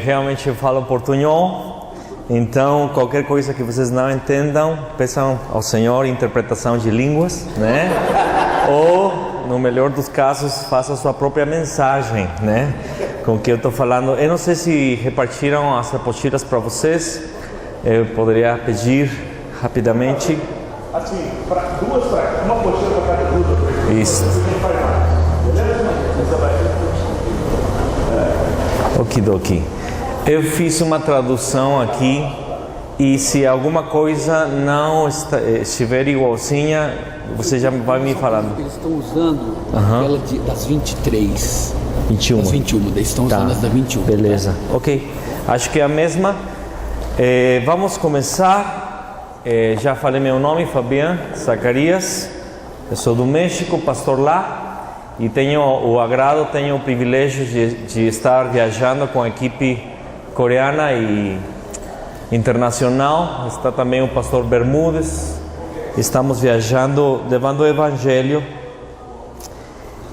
realmente eu falo portunhol, então qualquer coisa que vocês não entendam, peçam ao Senhor interpretação de línguas, né? Ou, no melhor dos casos, faça a sua própria mensagem, né? Com o que eu estou falando. Eu não sei se repartiram as apostilas para vocês, eu poderia pedir rapidamente. Assim, uma apostila para cada grupo. Isso. Okidoki. Eu fiz uma tradução aqui e se alguma coisa não estiver igualzinha, você já vai me falando. Eles estão usando aquela das 23. 21. Das 21, eles estão usando as da 21. Beleza. Ok. Acho que é a mesma. Vamos começar. Já falei meu nome, Fabián Zacarias. Eu sou do México, pastor lá. E tenho o privilégio de estar viajando com a equipe coreana e internacional. Está também o pastor Bermúdez. Estamos viajando, levando o Evangelho.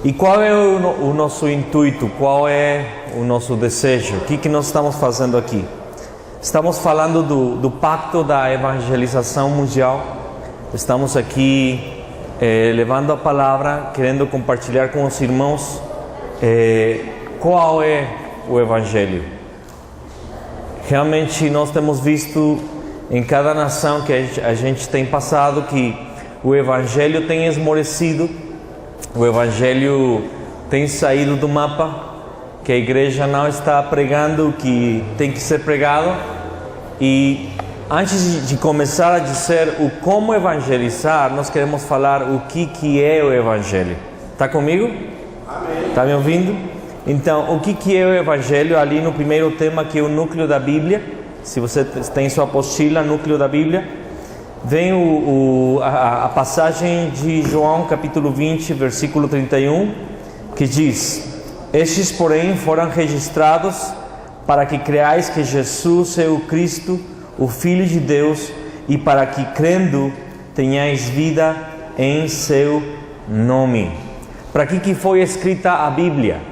E qual é o nosso intuito? Qual é o nosso desejo? O que nós estamos fazendo aqui? Estamos falando do pacto da evangelização mundial. Estamos aqui levando a palavra, querendo compartilhar com os irmãos qual é o Evangelho. Realmente nós temos visto em cada nação que a gente tem passado que o Evangelho tem esmorecido, o Evangelho tem saído do mapa, que a igreja não está pregando o que tem que ser pregado. E antes de começar a dizer o como evangelizar, nós queremos falar o que é o Evangelho. Está comigo? Amém. Está me ouvindo? Então, o que é o Evangelho? Ali no primeiro tema, que é o núcleo da Bíblia. Se você tem sua apostila, núcleo da Bíblia, vem a passagem de João capítulo 20, versículo 31, que diz: estes, porém, foram registrados para que creais que Jesus é o Cristo, o Filho de Deus, e para que, crendo, tenhais vida em seu nome. Para que foi escrita a Bíblia?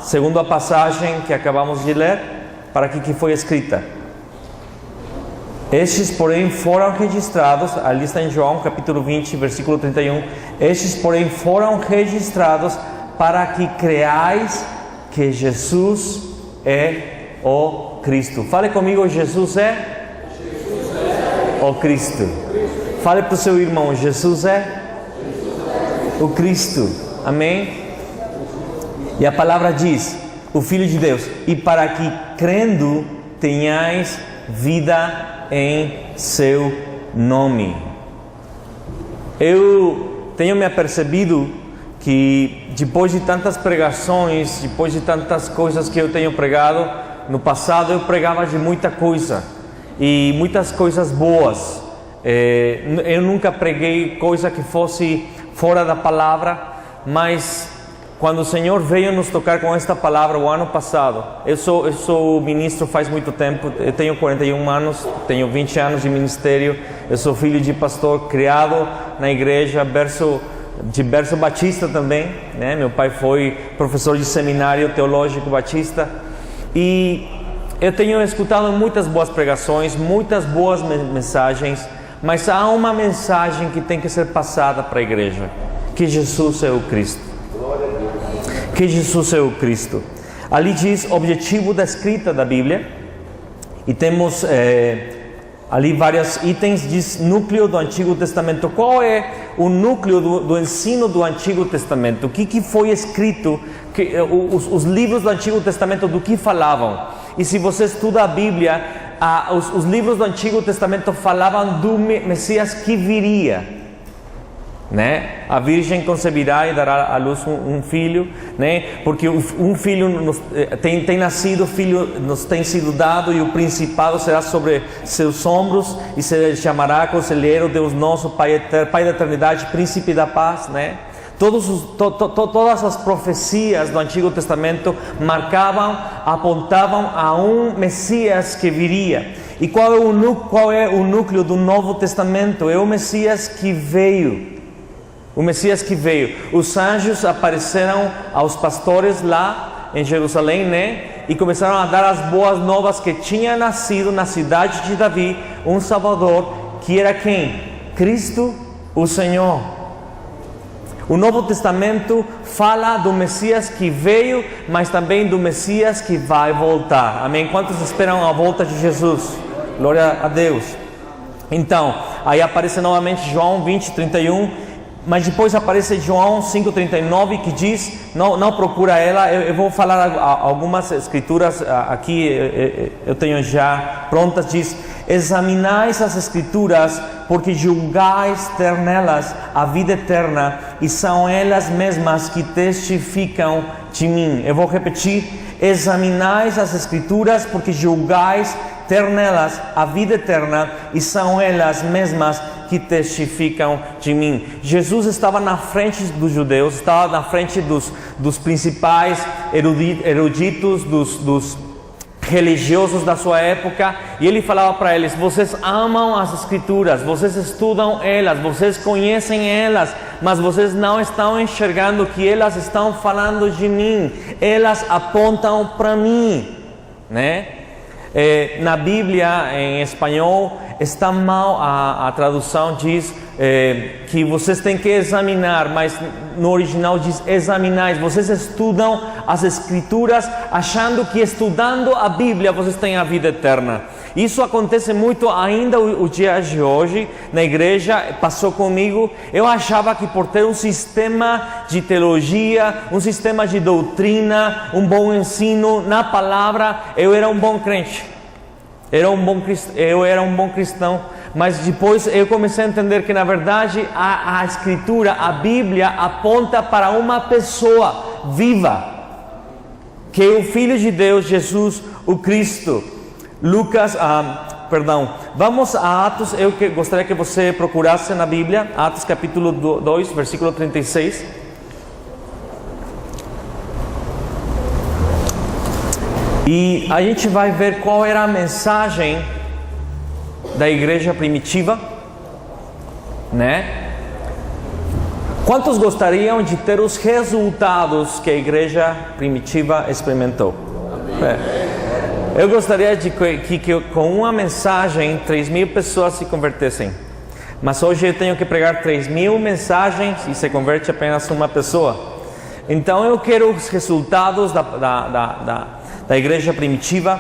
Segundo a passagem que acabamos de ler, para que foi escrita? Estes, porém, foram registrados, ali está em João capítulo 20, versículo 31, estes, porém, foram registrados para que creais que Jesus é o Cristo. Fale comigo, Jesus é o Cristo. Fale para o seu irmão, Jesus é o Cristo. Amém? E a palavra diz, o Filho de Deus, e para que, crendo, tenhais vida em seu nome. Eu tenho me apercebido que depois de tantas pregações, depois de tantas coisas que eu tenho pregado, no passado eu pregava de muita coisa, e muitas coisas boas. Eu nunca preguei coisa que fosse fora da palavra, mas quando o Senhor veio nos tocar com esta palavra o ano passado, eu sou ministro faz muito tempo, eu tenho 41 anos, tenho 20 anos de ministério, eu sou filho de pastor, criado na igreja, berço batista também, né? Meu pai foi professor de seminário teológico batista, e eu tenho escutado muitas boas pregações, muitas boas mensagens, mas há uma mensagem que tem que ser passada para a igreja, que Jesus é o Cristo. Que Jesus é o Cristo. Ali diz objetivo da escrita da Bíblia, e temos ali vários itens. Diz núcleo do Antigo Testamento. Qual é o núcleo do ensino do Antigo Testamento? O que foi escrito? Os livros do Antigo Testamento do que falavam? E se você estuda a Bíblia, os livros do Antigo Testamento falavam do Messias que viria, né? A virgem concebirá e dará à luz um filho, né? Porque um filho tem nascido, filho nos tem sido dado, e o principado será sobre seus ombros, e se chamará Conselheiro, Deus nosso, Pai da eternidade, Príncipe da paz, né? Todas as profecias do Antigo Testamento marcavam, apontavam a um Messias que viria. E qual é o núcleo do Novo Testamento? É o Messias que veio. O Messias que veio. Os anjos apareceram aos pastores lá lá em Jerusalém, né? E começaram a dar as boas novas que tinha nascido na cidade de Davi um Salvador, que era quem? Cristo, o Senhor. O Novo Testamento fala do Messias que veio, mas também do Messias que vai voltar. Amém? Quantos esperam a volta de Jesus? Glória a Deus. Então, aí aparece novamente João 20:31, mas depois aparece João 5:39, que diz, não procura ela, eu vou falar algumas escrituras aqui, eu tenho já prontas, diz: examinais as escrituras, porque julgais ter nelas a vida eterna, e são elas mesmas que testificam de mim. Eu vou repetir: examinais as escrituras, porque julgais ter nelas a vida eterna, e são elas mesmas que testificam de mim. Jesus estava na frente dos judeus, estava na frente dos principais eruditos, dos religiosos da sua época, e ele falava para eles: vocês amam as escrituras, vocês estudam elas, vocês conhecem elas, mas vocês não estão enxergando que elas estão falando de mim, elas apontam para mim, né? Na Bíblia, em espanhol, está mal a tradução, diz que vocês têm que examinar, mas no original diz examinais. Vocês estudam as Escrituras achando que estudando a Bíblia vocês têm a vida eterna. Isso acontece muito ainda o dia de hoje na igreja. Passou comigo. Eu achava que por ter um sistema de teologia, um sistema de doutrina, um bom ensino na palavra, eu era um bom crente. Eu era um bom cristão. Mas depois eu comecei a entender que na verdade a Escritura, a Bíblia, aponta para uma pessoa viva, que é o Filho de Deus, Jesus, o Cristo. Vamos a Atos. Eu gostaria que você procurasse na Bíblia, Atos capítulo 2, versículo 36. E a gente vai ver qual era a mensagem da igreja primitiva, né? Quantos gostariam de ter os resultados que a igreja primitiva experimentou? Eu gostaria de que com uma mensagem 3.000 pessoas se convertessem. Mas hoje eu tenho que pregar 3.000 mensagens e se converte apenas uma pessoa. Então eu quero os resultados da igreja primitiva.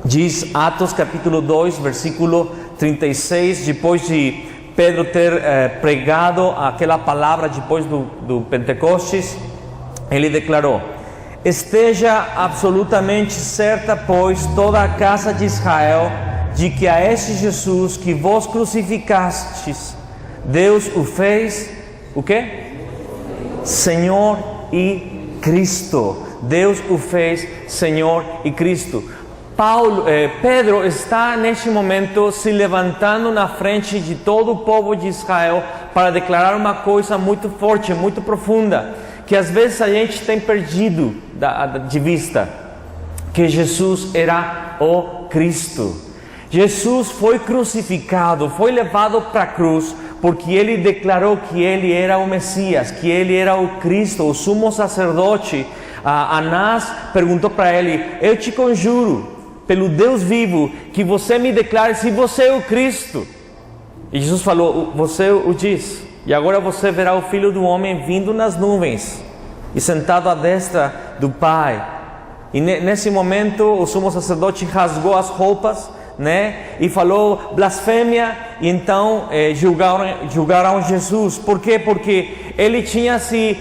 Diz Atos capítulo 2, versículo 36, depois de Pedro ter pregado aquela palavra depois do Pentecostes, ele declarou: esteja absolutamente certa, pois, toda a casa de Israel, de que a este Jesus que vos crucificastes, Deus o fez, o quê? Senhor e Cristo. Deus o fez Senhor e Cristo. Pedro está neste momento se levantando na frente de todo o povo de Israel para declarar uma coisa muito forte, muito profunda, que às vezes a gente tem perdido de vista, que Jesus era o Cristo. Jesus foi crucificado, foi levado para a cruz, porque ele declarou que ele era o Messias, que ele era o Cristo, o sumo sacerdote. Anás perguntou para ele: eu te conjuro pelo Deus vivo, que você me declare se você é o Cristo. E Jesus falou: você o diz, e agora você verá o Filho do Homem vindo nas nuvens e sentado à destra do Pai. E nesse momento o sumo sacerdote rasgou as roupas, né, e falou blasfêmia, e então julgaram Jesus. Por quê? Porque ele tinha se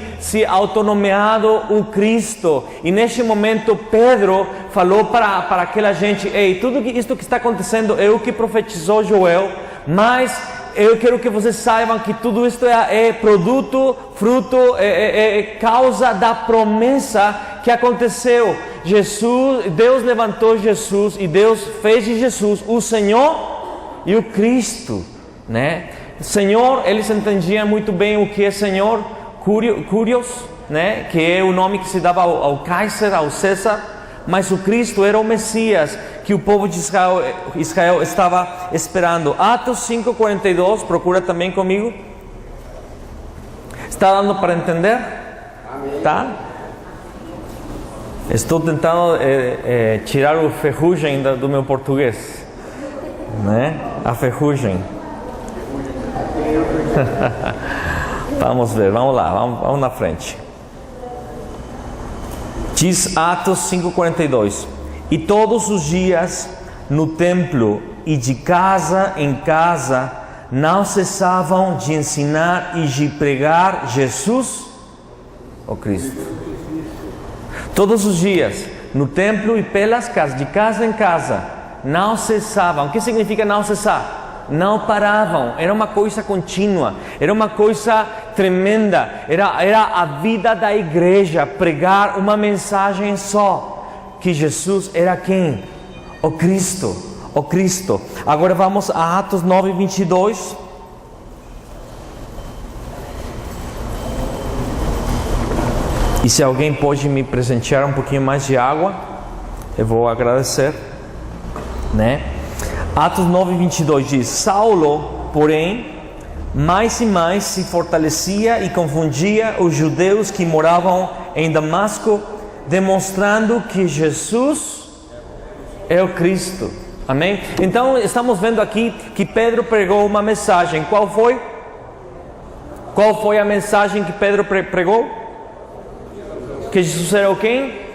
autonomeado o Cristo. E neste momento Pedro falou para aquela gente: ei, tudo isto que está acontecendo é o que profetizou Joel, mas eu quero que vocês saibam que tudo isto é fruto, causa da promessa que aconteceu. Deus levantou Jesus e Deus fez de Jesus o Senhor e o Cristo, né? Senhor, eles entendiam muito bem o que é Senhor, Curios, né? Que é o nome que se dava ao Kaiser, ao César. Mas o Cristo era o Messias que o povo de Israel estava esperando. Atos 5:42, procura também comigo. Está dando para entender? Amém. Tá? Estou tentando tirar o ferrugem do meu português, né? A ferrugem. Vamos ver, vamos lá, vamos na frente. Diz Atos 5:42: E todos os dias no templo e de casa em casa não cessavam de ensinar e de pregar Jesus, o Cristo. Todos os dias no templo e pelas casas, de casa em casa, não cessavam. O que significa não cessar? Não paravam, era uma coisa contínua, era uma coisa tremenda, era a vida da igreja, pregar uma mensagem só, que Jesus era quem? O Cristo, o Cristo. Agora vamos a Atos 9:22. E se alguém pode me presentear um pouquinho mais de água, eu vou agradecer, né? Atos 9:22 diz: Saulo, porém, mais e mais se fortalecia e confundia os judeus que moravam em Damasco, demonstrando que Jesus é o Cristo. Amém? Então estamos vendo aqui que Pedro pregou uma mensagem. Qual foi? Qual foi a mensagem que Pedro pregou? Que Jesus era o quem?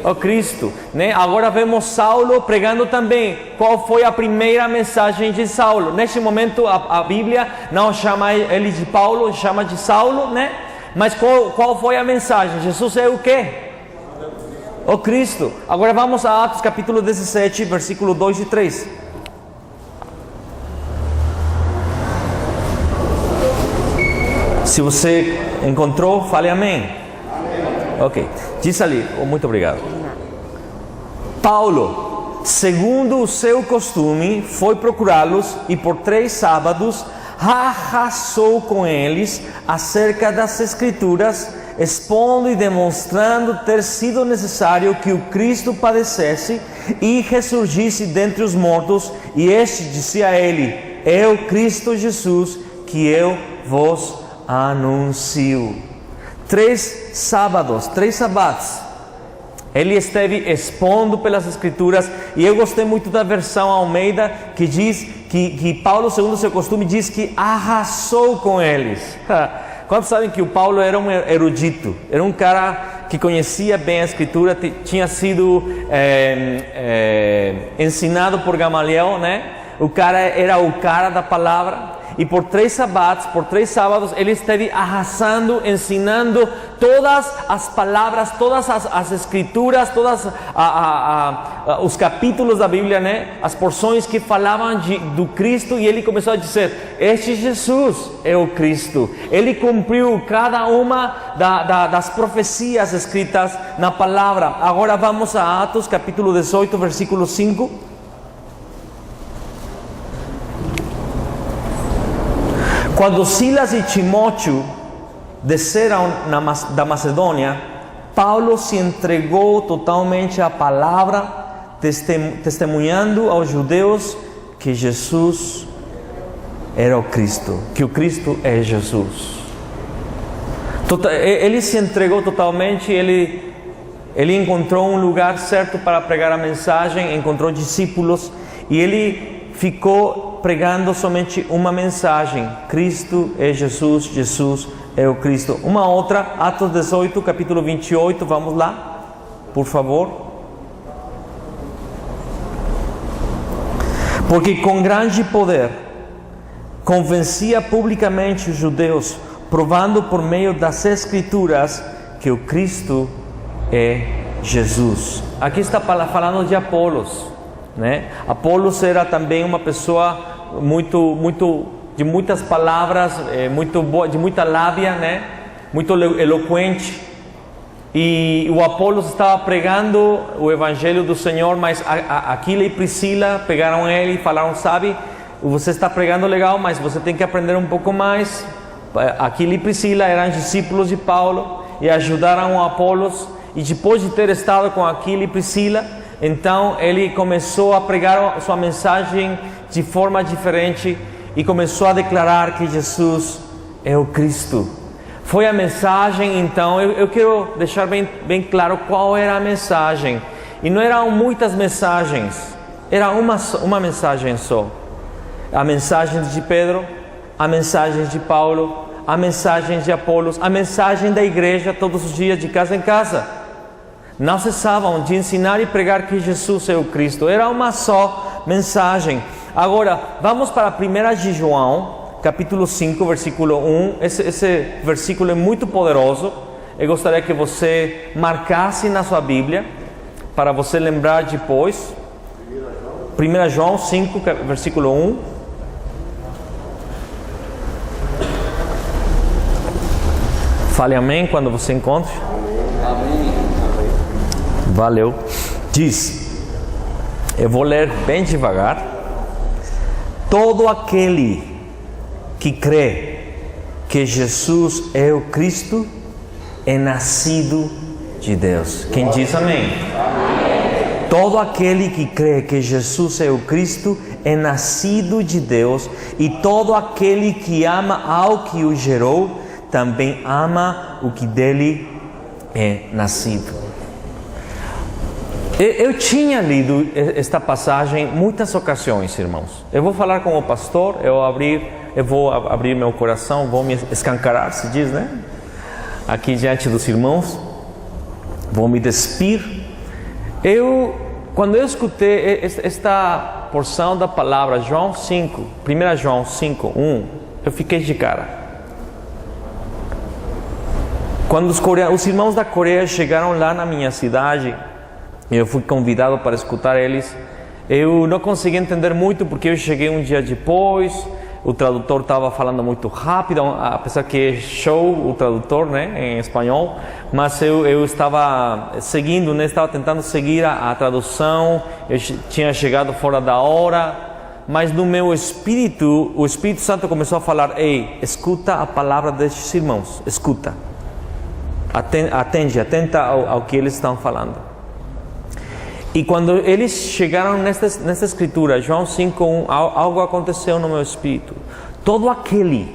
O Cristo, né? Agora vemos Saulo pregando também. Qual foi a primeira mensagem de Saulo? Neste momento a Bíblia não chama ele de Paulo, chama de Saulo, né? Mas qual foi a mensagem? Jesus é o quê? O Cristo. Agora vamos a Atos capítulo 17, versículo 2 e 3. Se você encontrou, fale amém. Ok, diz ali, muito obrigado. Paulo, segundo o seu costume, foi procurá-los e por 3 sábados arrasou com eles acerca das Escrituras, expondo e demonstrando ter sido necessário que o Cristo padecesse e ressurgisse dentre os mortos, e este disse a ele: é o Cristo Jesus que eu vos anuncio. 3 sábados, 3 sabatos, ele esteve expondo pelas Escrituras. E eu gostei muito da versão Almeida, que diz que Paulo, segundo o seu costume, diz que arrasou com eles. Quantos sabem que o Paulo era um erudito? Era um cara que conhecia bem a Escritura, tinha sido ensinado por Gamaliel, né? O cara era o cara da palavra. E por 3 sábados, ele esteve arrasando, ensinando todas as palavras, todas as escrituras, todos os capítulos da Bíblia, né? As porções que falavam do Cristo. E ele começou a dizer: este Jesus é o Cristo. Ele cumpriu cada uma das profecias escritas na palavra. Agora vamos a Atos capítulo 18, versículo 5. Quando Silas e Timóteo desceram da Macedônia, Paulo se entregou totalmente à palavra, testemunhando aos judeus que Jesus era o Cristo, que o Cristo é Jesus. Ele se entregou totalmente, ele encontrou um lugar certo para pregar a mensagem, encontrou discípulos, e ele ficou pregando somente uma mensagem: Cristo é Jesus, Jesus é o Cristo. Uma outra, Atos 18, capítulo 28, vamos lá, por favor. Porque com grande poder convencia publicamente os judeus, provando por meio das Escrituras que o Cristo é Jesus. Aqui está falando de Apolos, né? Apolos era também uma pessoa de muitas palavras, muito boa, de muita lábia, né? Muito eloquente. E o Apolos estava pregando o Evangelho do Senhor, mas Aquila e Priscila pegaram ele e falaram: sabe, você está pregando legal, mas você tem que aprender um pouco mais. Aquila e Priscila eram discípulos de Paulo e ajudaram o Apolos. E depois de ter estado com Aquila e Priscila, então ele começou a pregar sua mensagem de forma diferente e começou a declarar que Jesus é o Cristo. foi a mensagem. Então eu quero deixar bem claro qual era a mensagem. E não eram muitas mensagens, era uma mensagem só. A mensagem de Pedro, a mensagem de Paulo, a mensagem de Apolos, a mensagem da igreja todos os dias, de casa em casa. Não cessavam de ensinar e pregar que Jesus é o Cristo. Era uma só mensagem. Agora, vamos para 1 de João, capítulo 5, versículo 1. Esse versículo é muito poderoso. Eu gostaria que você marcasse na sua Bíblia, para você lembrar depois. 1 João 5, versículo 1. Fale amém quando você encontre. Amém. Valeu. Diz, eu vou ler bem devagar. Todo aquele que crê que Jesus é o Cristo é nascido de Deus. Quem diz amém? Amém. Todo aquele que crê que Jesus é o Cristo é nascido de Deus, e todo aquele que ama ao que o gerou também ama o que dele é nascido. Eu tinha lido esta passagem em muitas ocasiões, irmãos. Eu vou falar com o pastor, eu vou abrir meu coração, vou me escancarar, se diz, né? Aqui diante dos irmãos, vou me despir. Quando eu escutei esta porção da palavra, João 1 João 5, 1, eu fiquei de cara. Quando os irmãos da Coreia chegaram lá na minha cidade, eu fui convidado para escutar eles. Eu não consegui entender muito porque eu cheguei um dia depois. O tradutor estava falando muito rápido, apesar que é show o tradutor, né, em espanhol. Mas eu estava seguindo, né, estava tentando seguir a tradução. Eu tinha chegado fora da hora. Mas no meu espírito, o Espírito Santo começou a falar: ei, escuta a palavra destes irmãos, escuta. Atenta ao que eles estão falando. E quando eles chegaram nesta escritura, João 5:1, algo aconteceu no meu espírito. Todo aquele,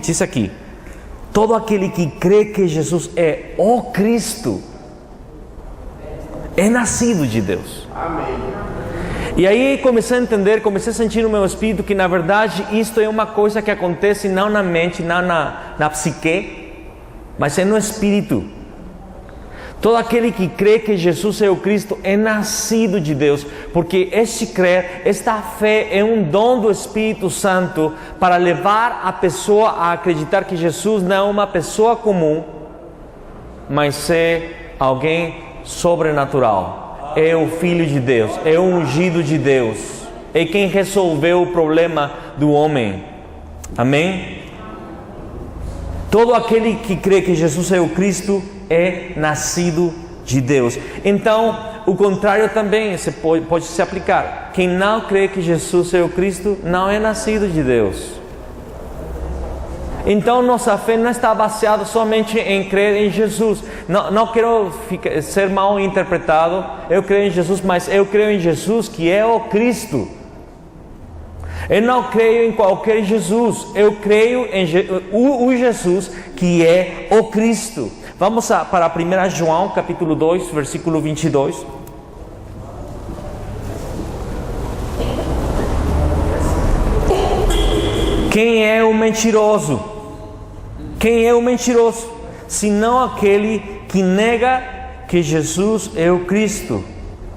diz aqui, todo aquele que crê que Jesus é o Cristo, é nascido de Deus. Amém. E aí comecei a entender, comecei a sentir no meu espírito que na verdade isto é uma coisa que acontece não na mente, não na psique, mas é no espírito. Todo aquele que crê que Jesus é o Cristo é nascido de Deus, porque este crer, esta fé é um dom do Espírito Santo para levar a pessoa a acreditar que Jesus não é uma pessoa comum, mas é alguém sobrenatural, é o Filho de Deus, é o ungido de Deus, é quem resolveu o problema do homem. Amém? Todo aquele que crê que Jesus é o Cristo é nascido de Deus. Então, o contrário também pode se aplicar. Quem não crê que Jesus é o Cristo não é nascido de Deus. Então, nossa fé não está baseada somente em crer em Jesus. Não quero ser mal interpretado. Eu creio em Jesus, mas eu creio em Jesus que é o Cristo. Eu não creio em qualquer Jesus, eu creio em o Jesus que é o Cristo. Vamos para 1 João, capítulo 2, versículo 22. Quem é o mentiroso? Quem é o mentiroso? Senão aquele que nega que Jesus é o Cristo.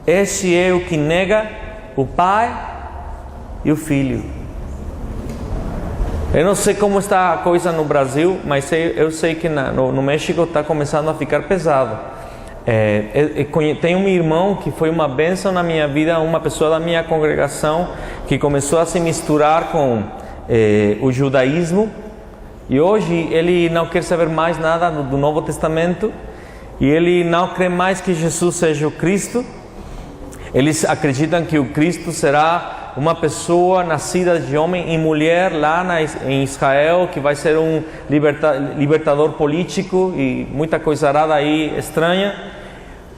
Esse é o que nega o Pai e o Filho. Eu não sei como está a coisa no Brasil, mas eu sei que no México está começando a ficar pesado. Tenho um irmão que foi uma bênção na minha vida, uma pessoa da minha congregação que começou a se misturar com o judaísmo, e hoje ele não quer saber mais nada do Novo Testamento, e ele não crê mais que Jesus seja o Cristo. Eles acreditam que o Cristo será uma pessoa nascida de homem e mulher lá em Israel, que vai ser um libertador político e muita coisa arada aí estranha.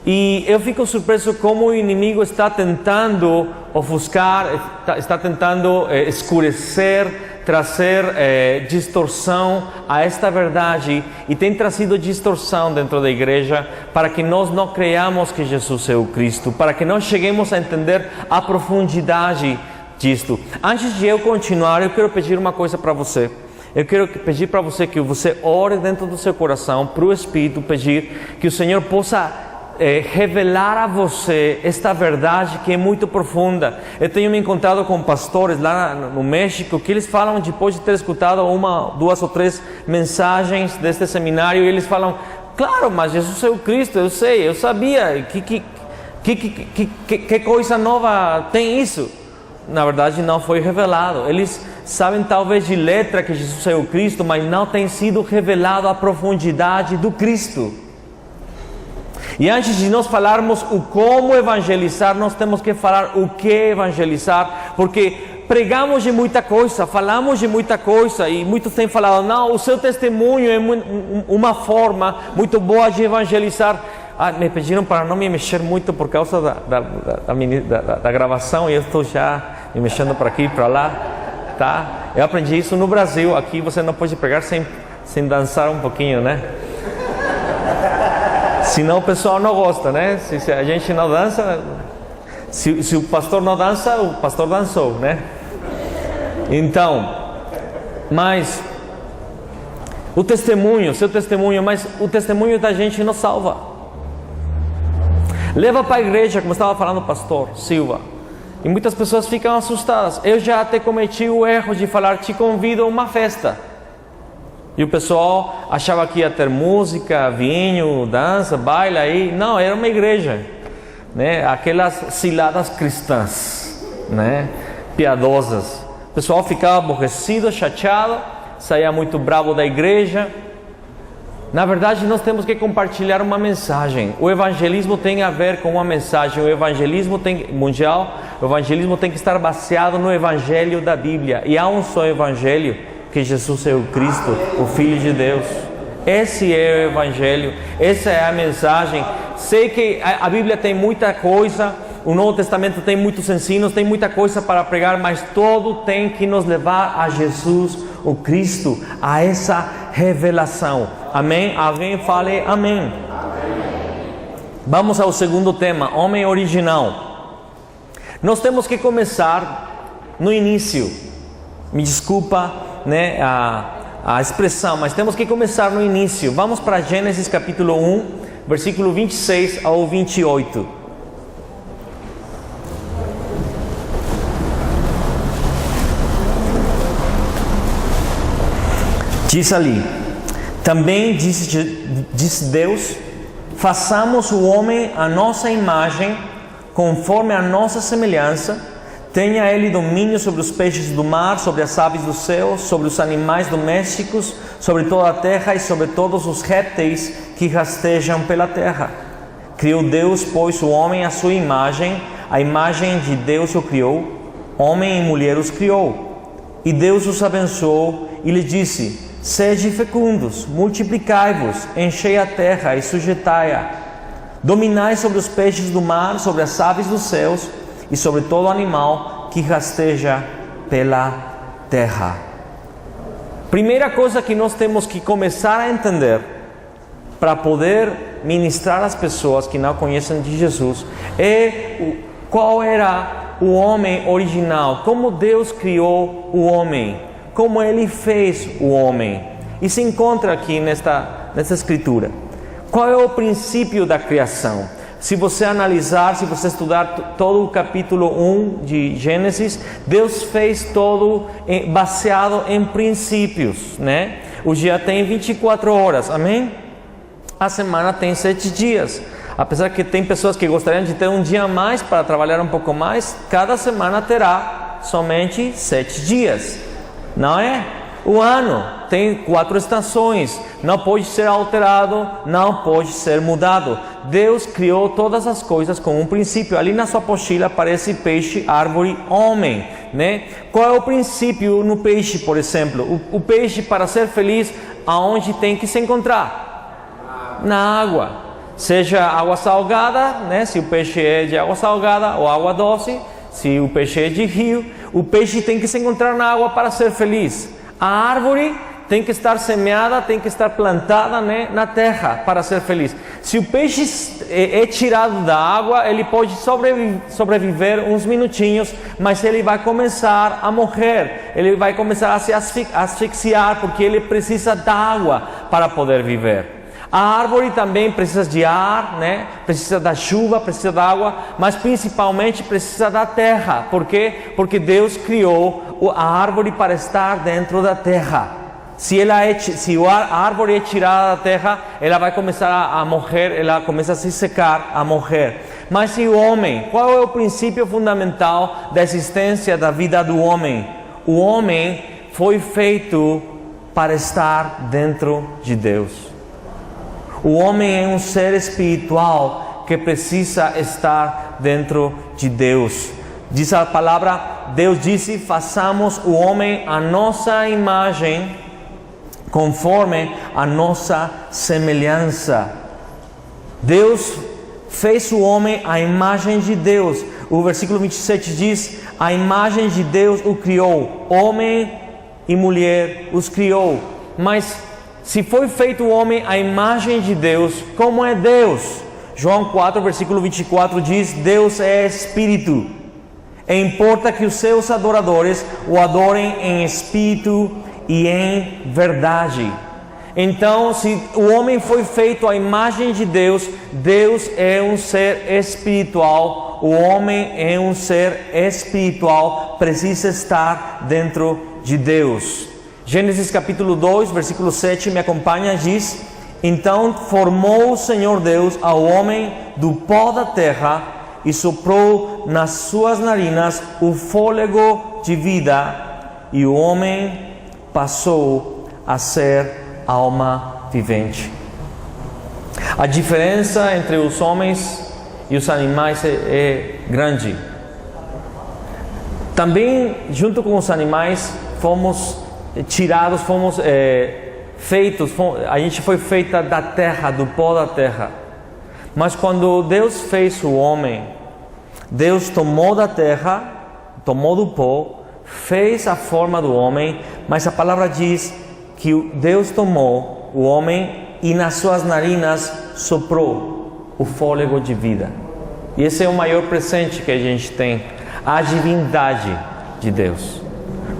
E eu fico surpreso como o inimigo está tentando ofuscar, está tentando escurecer trazer distorção a esta verdade e tem trazido distorção dentro da igreja para que nós não creiamos que Jesus é o Cristo, para que não cheguemos a entender a profundidade disto. Antes de eu continuar, eu quero pedir uma coisa para você. Eu quero pedir para você que você ore dentro do seu coração para o Espírito, pedir que o Senhor possa revelar a você esta verdade que é muito profunda. Eu tenho me encontrado com pastores lá no México que eles falam, depois de ter escutado uma, duas ou três mensagens deste seminário, e eles falam: claro, mas Jesus é o Cristo, eu sei, eu sabia, que coisa nova tem isso? Na verdade não foi revelado. Eles sabem talvez de letra que Jesus é o Cristo, mas não tem sido revelado a profundidade do Cristo. E antes de nós falarmos o como evangelizar, nós temos que falar o que evangelizar, porque pregamos de muita coisa, falamos de muita coisa, e muitos têm falado: não, o seu testemunho é uma forma muito boa de evangelizar. Me pediram para não me mexer muito por causa da gravação, e eu estou já me mexendo para aqui e para lá, tá? Eu aprendi isso no Brasil. Aqui você não pode pregar sem dançar um pouquinho, né? Senão o pessoal não gosta, né? Se a gente não dança, se o pastor não dança, o pastor dançou, né? Então, mas o testemunho, seu testemunho, mas o testemunho da gente não salva. Leva para a igreja, como estava falando o pastor Silva, e muitas pessoas ficam assustadas. Eu já até cometi o erro de falar: te convido a uma festa. E o pessoal achava que ia ter música, vinho, dança, baile aí. Não, era uma igreja, né? Aquelas ciladas cristãs, né? Piadosas. O pessoal ficava aborrecido, chateado, saía muito bravo da igreja. Na verdade, nós temos que compartilhar uma mensagem. O evangelismo tem a ver com uma mensagem. O evangelismo mundial, o evangelismo tem que estar baseado no evangelho da Bíblia. E há um só evangelho, que Jesus é o Cristo, o Filho de Deus. Esse é o Evangelho, essa é a mensagem. Sei que a Bíblia tem muita coisa, o Novo Testamento tem muitos ensinos, tem muita coisa para pregar, mas todo tem que nos levar a Jesus, o Cristo, a essa revelação. Amém? Alguém fale amém. Vamos ao segundo tema, homem original. Nós temos que começar no início. Me desculpa, né, a expressão, mas temos que começar no início. Vamos para Gênesis capítulo 1, versículo 26 ao 28. Diz ali: também disse Deus: façamos o homem à nossa imagem, conforme a nossa semelhança. Tenha ele domínio sobre os peixes do mar, sobre as aves do céu, sobre os animais domésticos, sobre toda a terra e sobre todos os répteis que rastejam pela terra. Criou Deus, pois, o homem à sua imagem, a imagem de Deus o criou, homem e mulher os criou. E Deus os abençoou e lhe disse: sede fecundos, multiplicai-vos, enchei a terra e sujeitai-a. Dominai sobre os peixes do mar, sobre as aves dos céus, e sobre todo animal que rasteja pela terra. Primeira coisa que nós temos que começar a entender para poder ministrar às pessoas que não conhecem de Jesus é qual era o homem original, como Deus criou o homem, como Ele fez o homem. E se encontra aqui nesta escritura. Qual é o princípio da criação? Se você analisar, se você estudar todo o capítulo 1 de Gênesis, Deus fez todo baseado em princípios, né? O dia tem 24 horas, amém? A semana tem 7 dias. Apesar que tem pessoas que gostariam de ter um dia a mais para trabalhar um pouco mais, cada semana terá somente 7 dias, não é? O ano tem 4 estações, não pode ser alterado, não pode ser mudado. Deus criou todas as coisas com um princípio. Ali na sua apostila aparece peixe, árvore, homem, né? Qual é o princípio no peixe, por exemplo? O peixe, para ser feliz, aonde tem que se encontrar? Na água. Seja água salgada, né? Se o peixe é de água salgada, ou água doce. se o peixe é de rio, o peixe tem que se encontrar na água para ser feliz. A árvore tem que estar semeada, tem que estar plantada, né, na terra para ser feliz. Se o peixe é tirado da água, ele pode sobreviver uns minutinhos, mas ele vai começar a morrer, ele vai começar a se asfixiar, porque ele precisa da água para poder viver. A árvore também precisa de ar, né? Precisa da chuva, precisa da água, mas principalmente precisa da terra. Por quê? Porque Deus criou a árvore para estar dentro da terra. Se a árvore é tirada da terra, ela vai começar a morrer, ela começa a se secar, a morrer. Mas se o homem, qual é o princípio fundamental da existência da vida do homem? O homem foi feito para estar dentro de Deus. O homem é um ser espiritual que precisa estar dentro de Deus. Diz a palavra, Deus disse, façamos o homem à nossa imagem, conforme a nossa semelhança. Deus fez o homem à imagem de Deus. O versículo 27 diz, a imagem de Deus o criou, homem e mulher os criou. Mas se foi feito o homem à imagem de Deus, como é Deus? João 4, versículo 24 diz, Deus é Espírito, e importa que os seus adoradores o adorem em Espírito e em verdade. Então, se o homem foi feito à imagem de Deus, Deus é um ser espiritual, o homem é um ser espiritual, precisa estar dentro de Deus. Gênesis capítulo 2, versículo 7, me acompanha, diz, então formou o Senhor Deus ao homem do pó da terra e soprou nas suas narinas o fôlego de vida, e o homem passou a ser alma vivente. A diferença entre os homens e os animais é grande. Também, junto com os animais, fomos tirados, a gente foi feita da terra, do pó da terra. Mas quando Deus fez o homem, Deus tomou da terra, tomou do pó, fez a forma do homem, mas a palavra diz que Deus tomou o homem e nas suas narinas soprou o fôlego de vida. E esse é o maior presente que a gente tem, a divindade de Deus.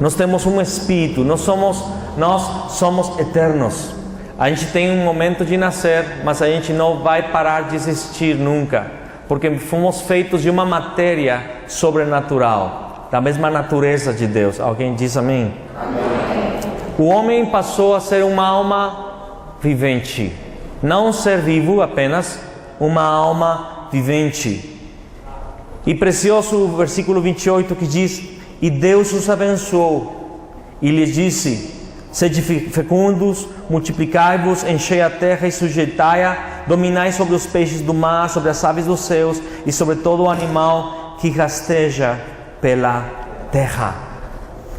Nós temos um espírito, nós somos eternos. A gente tem um momento de nascer, mas a gente não vai parar de existir nunca, porque fomos feitos de uma matéria sobrenatural, da mesma natureza de Deus. Alguém diz amém? Amém. O homem passou a ser uma alma vivente, não um ser vivo apenas, uma alma vivente. E precioso o versículo 28 que diz, e Deus os abençoou e lhes disse, sede fecundos, multiplicai-vos, enchei a terra e sujeitai-a, dominai sobre os peixes do mar, sobre as aves dos céus e sobre todo o animal que rasteja pela terra.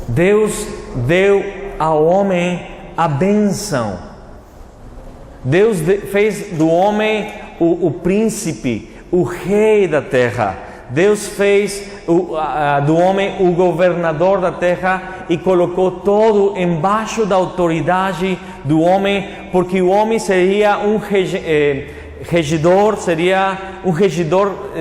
Deus deu ao homem a bênção. Deus fez do homem o príncipe, o rei da terra. Deus fez do homem o governador da terra e colocou todo embaixo da autoridade do homem, porque o homem seria um regidor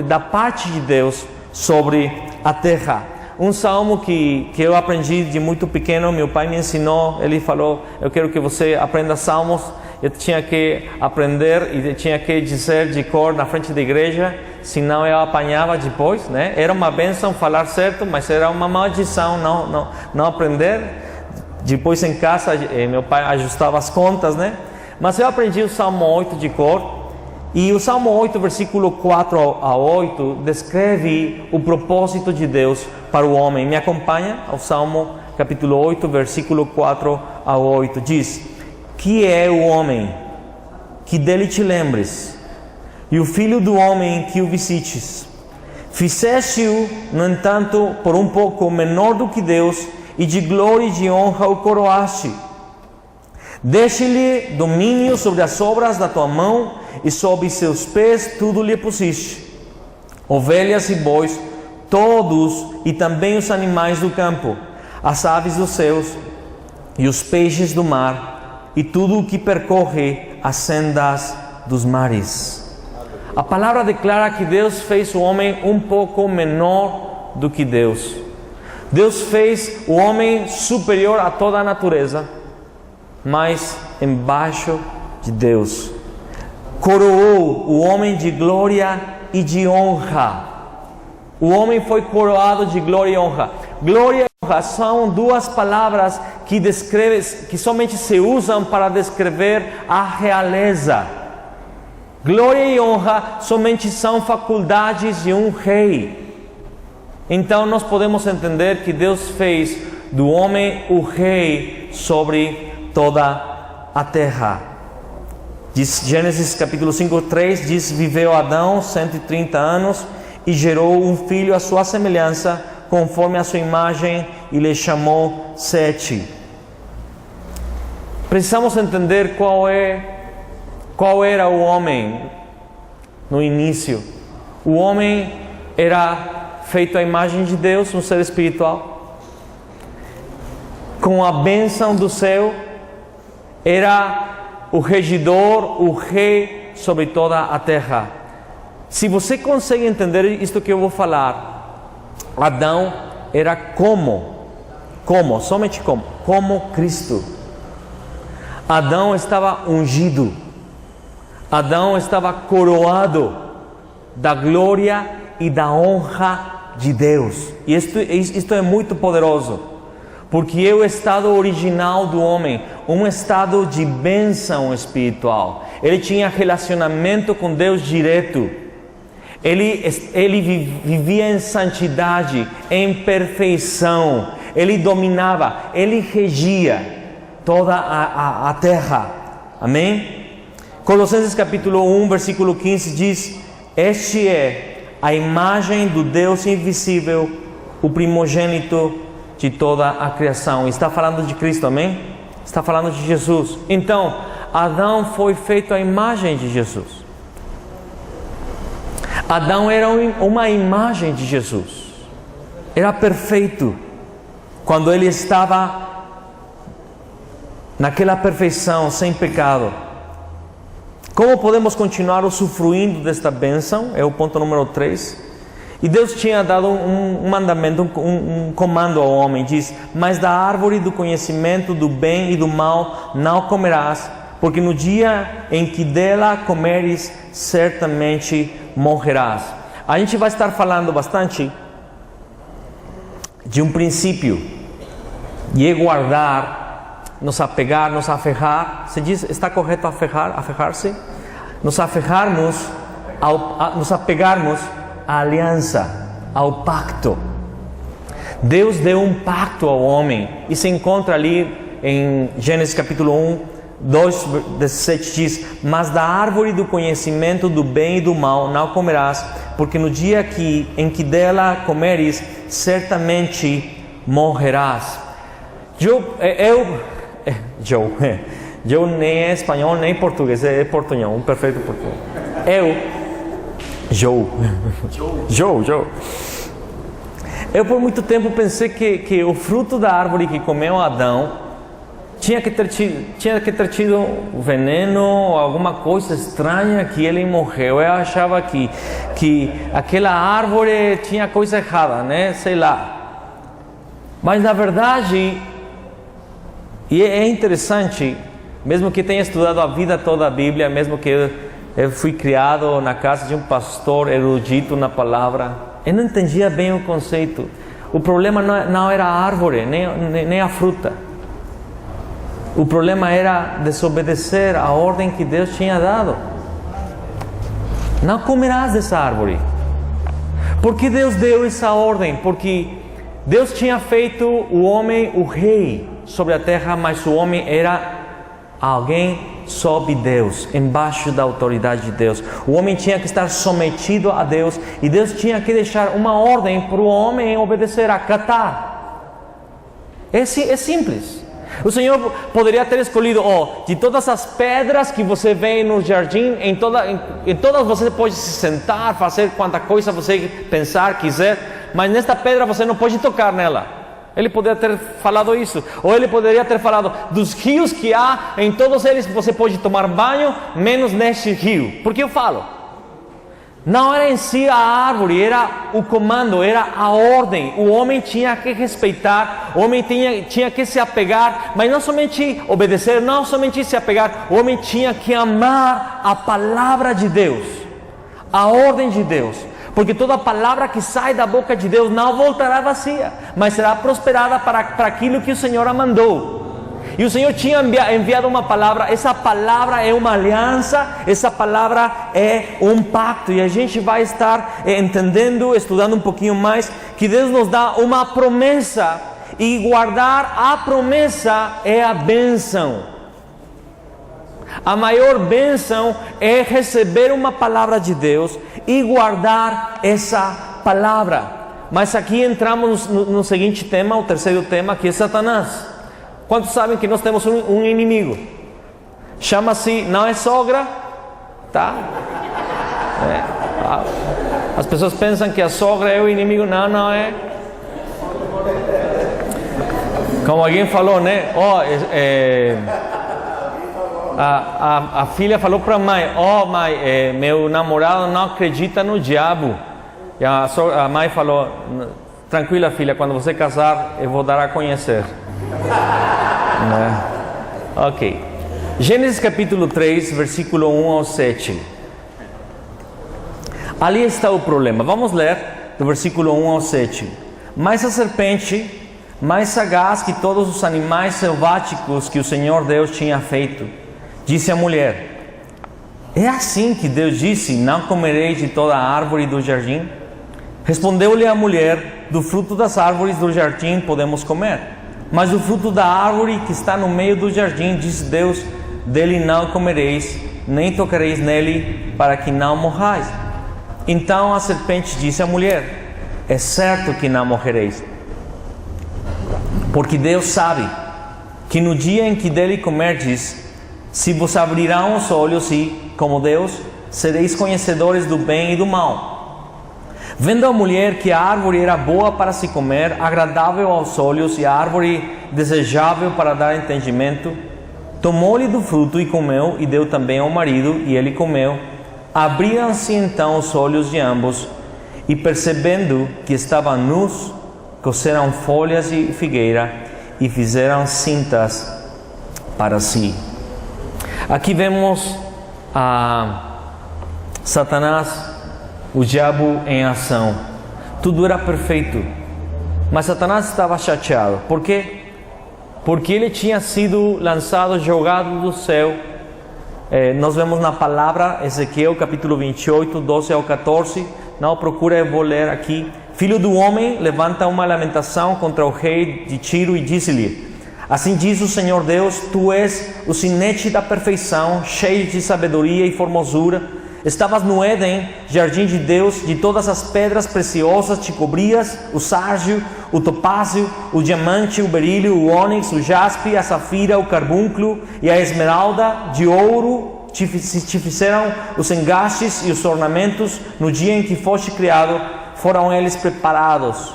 da parte de Deus sobre a terra. Um salmo que eu aprendi de muito pequeno, meu pai me ensinou, ele falou, eu quero que você aprenda salmos. Eu tinha que aprender e tinha que dizer de cor na frente da igreja, senão eu apanhava depois, né? Era uma bênção falar certo, mas era uma maldição não aprender. Depois em casa, meu pai ajustava as contas, né? Mas eu aprendi o Salmo 8 de cor, e o Salmo 8, versículo 4 a 8, descreve o propósito de Deus para o homem. Me acompanha ao Salmo capítulo 8, versículo 4 a 8, diz, que é o homem, que dele te lembres, e o filho do homem que o visites. Fizeste-o, no entanto, por um pouco menor do que Deus, e de glória e de honra o coroaste. Deixe-lhe domínio sobre as obras da tua mão, e sob seus pés tudo lhe pusiste. Ovelhas e bois, todos e também os animais do campo, as aves dos céus e os peixes do mar e tudo o que percorre as sendas dos mares. A palavra declara que Deus fez o homem um pouco menor do que Deus. Deus fez o homem superior a toda a natureza, mas embaixo de Deus. Coroou o homem de glória e de honra. O homem foi coroado de glória e honra. Glória e honra são duas palavras que somente se usam para descrever a realeza. Glória e honra somente são faculdades de um rei. Então nós podemos entender que Deus fez do homem o rei sobre toda a terra. Diz Gênesis capítulo 5:3, diz: viveu Adão 130 anos e gerou um filho à sua semelhança, conforme a sua imagem, e lhe chamou Sete. Precisamos entender qual era o homem no início. O homem era feito à imagem de Deus, um ser espiritual, com a bênção do céu. Era o regidor, o rei sobre toda a terra. Se você consegue entender isto que eu vou falar, Adão era somente como Cristo. Adão estava ungido. Adão estava coroado da glória e da honra de Deus. E isto é muito poderoso, porque é o estado original do homem, um estado de bênção espiritual. Ele tinha relacionamento com Deus direto. Ele vivia em santidade, em perfeição. Ele dominava, ele regia toda a terra. Amém? Colossenses capítulo 1, versículo 15 diz: este é a imagem do Deus invisível, o primogênito de toda a criação. Está falando de Cristo, amém? Está falando de Jesus. Então, Adão foi feito à imagem de Jesus. Adão era uma imagem de Jesus. Era perfeito. Quando ele estava naquela perfeição, sem pecado. Como podemos continuar usufruindo desta bênção? É o ponto número 3. E Deus tinha dado um mandamento, um comando ao homem. Diz: mas da árvore do conhecimento do bem e do mal não comerás, porque no dia em que dela comeres, certamente morrerás. A gente vai estar falando bastante de um princípio, e é guardar, nos apegar, nos aferrar. Se diz, está correto aferrar-se? Nos aferrarmos, nos apegarmos à aliança, ao pacto. Deus deu um pacto ao homem, e se encontra ali em Gênesis capítulo 1, 2, 17 diz: mas da árvore do conhecimento do bem e do mal não comerás, porque no dia em que dela comeres, certamente morrerás. Eu nem é espanhol nem português, é portunhol, um perfeito portunhol. Eu por muito tempo pensei que o fruto da árvore que comeu Adão tinha que ter tido veneno ou alguma coisa estranha que ele morreu. Eu achava que aquela árvore tinha coisa errada, né? Sei lá. Mas na verdade, e é interessante, mesmo que tenha estudado a vida toda a Bíblia, mesmo que eu fui criado na casa de um pastor erudito na palavra, eu não entendia bem o conceito. O problema não era a árvore, nem a fruta. O problema era desobedecer a ordem que Deus tinha dado. Não comerás dessa árvore. Por que Deus deu essa ordem? Porque Deus tinha feito o homem o rei sobre a terra, mas o homem era alguém sob Deus, embaixo da autoridade de Deus. O homem tinha que estar sometido a Deus, e Deus tinha que deixar uma ordem para o homem obedecer, acatar. É simples. O Senhor poderia ter escolhido, de todas as pedras que você vê no jardim, em todas você pode se sentar, fazer quanta coisa você pensar, quiser, mas nesta pedra você não pode tocar nela. Ele poderia ter falado isso. Ou ele poderia ter falado, dos rios que há, em todos eles você pode tomar banho, menos neste rio. Por que eu falo? Não era em si a árvore, era o comando, era a ordem. O homem tinha que respeitar, o homem tinha que se apegar, mas não somente obedecer, não somente se apegar, o homem tinha que amar a palavra de Deus, a ordem de Deus. Porque toda palavra que sai da boca de Deus não voltará vazia, mas será prosperada para aquilo que o Senhor a mandou. E o Senhor tinha enviado uma palavra, essa palavra é uma aliança, essa palavra é um pacto. E a gente vai estar entendendo, estudando um pouquinho mais, que Deus nos dá uma promessa, e guardar a promessa é a bênção. A maior bênção é receber uma palavra de Deus e guardar essa palavra. Mas aqui entramos no seguinte tema, o terceiro tema, que é Satanás. Quantos sabem que nós temos um inimigo? Chama-se, não é sogra, tá? As pessoas pensam que a sogra é o inimigo, não é. Como alguém falou, né? A filha falou para a mãe, mãe, meu namorado não acredita no diabo. E a mãe falou, tranquila filha, quando você casar eu vou dar a conhecer. Ok. Gênesis capítulo 3, versículo 1 ao 7. Ali está o problema. Vamos ler do versículo 1 ao 7. Mas a serpente, mais sagaz que todos os animais selváticos que o Senhor Deus tinha feito, disse à mulher: é assim que Deus disse, não comereis de toda a árvore do jardim? Respondeu-lhe a mulher: do fruto das árvores do jardim podemos comer, mas do fruto da árvore que está no meio do jardim, disse Deus, dele não comereis, nem tocareis nele, para que não morrais. Então a serpente disse à mulher: é certo que não morrereis, porque Deus sabe que no dia em que dele comerdes, se vos abrirão os olhos e, como Deus, sereis conhecedores do bem e do mal. Vendo a mulher que a árvore era boa para se comer, agradável aos olhos, e a árvore desejável para dar entendimento, tomou-lhe do fruto e comeu, e deu também ao marido, e ele comeu. Abriram-se então os olhos de ambos, e percebendo que estavam nus, coceram folhas de figueira e fizeram cintas para si. Aqui vemos a Satanás, o diabo em ação. Tudo era perfeito, mas Satanás estava chateado. Por quê? Porque ele tinha sido lançado, jogado do céu. Nós vemos na palavra, Ezequiel capítulo 28, 12 ao 14. Não procura, eu vou ler aqui. Filho do homem, levanta uma lamentação contra o rei de Tiro e disse-lhe: assim diz o Senhor Deus, tu és o sinete da perfeição, cheio de sabedoria e formosura. Estavas no Éden, jardim de Deus, de todas as pedras preciosas te cobrias, o sárgio, o topázio, o diamante, o berílio, o ônix, o jaspe, a safira, o carbúnculo e a esmeralda, de ouro te fizeram os engastes e os ornamentos. No dia em que foste criado, foram eles preparados.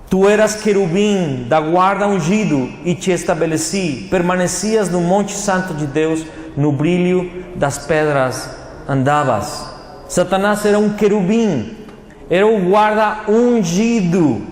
Tu eras querubim da guarda ungido e te estabeleci. Permanecias no monte santo de Deus, no brilho das pedras andavas. Satanás era um querubim, era o guarda ungido,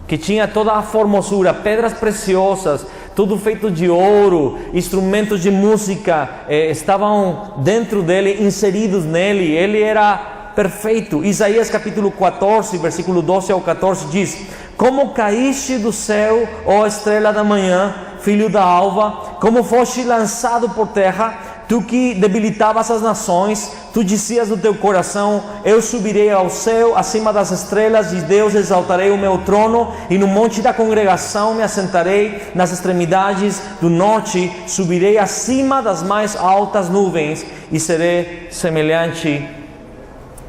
que tinha toda a formosura, pedras preciosas, tudo feito de ouro, instrumentos de música estavam dentro dele, inseridos nele. Ele era perfeito. Isaías capítulo 14, versículo 12 ao 14 diz: como caíste do céu, ó estrela da manhã, filho da alva, como foste lançado por terra, tu que debilitavas as nações, tu dizias no teu coração: eu subirei ao céu, acima das estrelas de Deus exaltarei o meu trono, e no monte da congregação me assentarei, nas extremidades do norte subirei acima das mais altas nuvens, e serei semelhante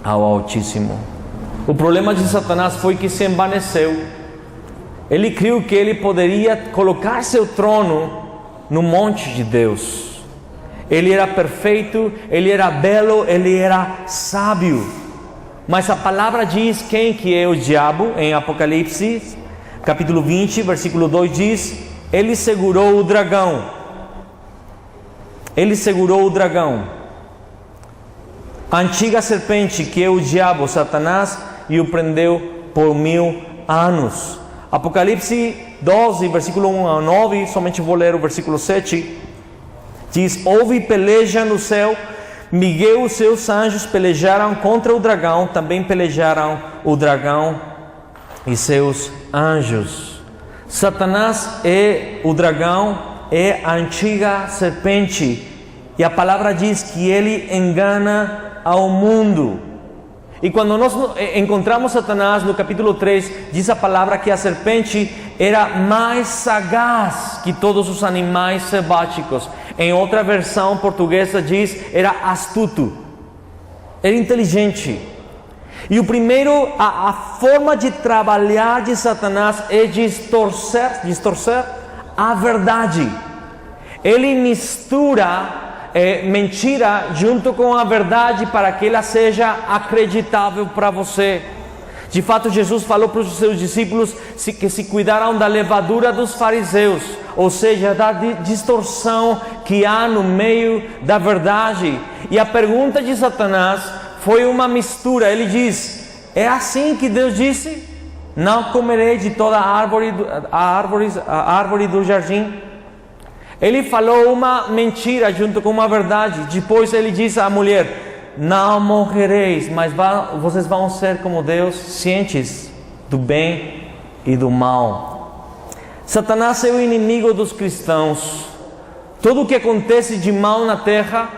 ao Altíssimo. O problema de Satanás foi que se envaneceu. Ele criou que ele poderia colocar seu trono no monte de Deus. Ele era perfeito, ele era belo, ele era sábio. Mas a palavra diz quem que é o diabo em Apocalipse, capítulo 20, versículo 2 diz: ele segurou o dragão. Ele segurou o dragão, a antiga serpente, que é o diabo, Satanás, e o prendeu por 1000 anos. Apocalipse 12, versículo 1 a 9, somente vou ler o versículo 7. Diz: houve peleja no céu, Miguel e os seus anjos pelejaram contra o dragão, também pelejaram o dragão e seus anjos. Satanás é o dragão, é a antiga serpente, e a palavra diz que ele engana ao mundo. E quando nós encontramos Satanás no capítulo 3, diz a palavra que a serpente era mais sagaz que todos os animais selváticos. Em outra versão portuguesa diz, era astuto, era inteligente. E o primeiro, a forma de trabalhar de Satanás é distorcer a verdade. Ele mistura mentira junto com a verdade para que ela seja acreditável para você. De fato, Jesus falou para os seus discípulos que se cuidaram da levadura dos fariseus, ou seja, da distorção que há no meio da verdade. E a pergunta de Satanás foi uma mistura. Ele diz: é assim que Deus disse? Não comerei de toda a árvore do jardim? Ele falou uma mentira junto com uma verdade. Depois ele diz à mulher: não morrereis, mas vocês vão ser como Deus, cientes do bem e do mal. Satanás é o inimigo dos cristãos. Tudo o que acontece de mal na terra,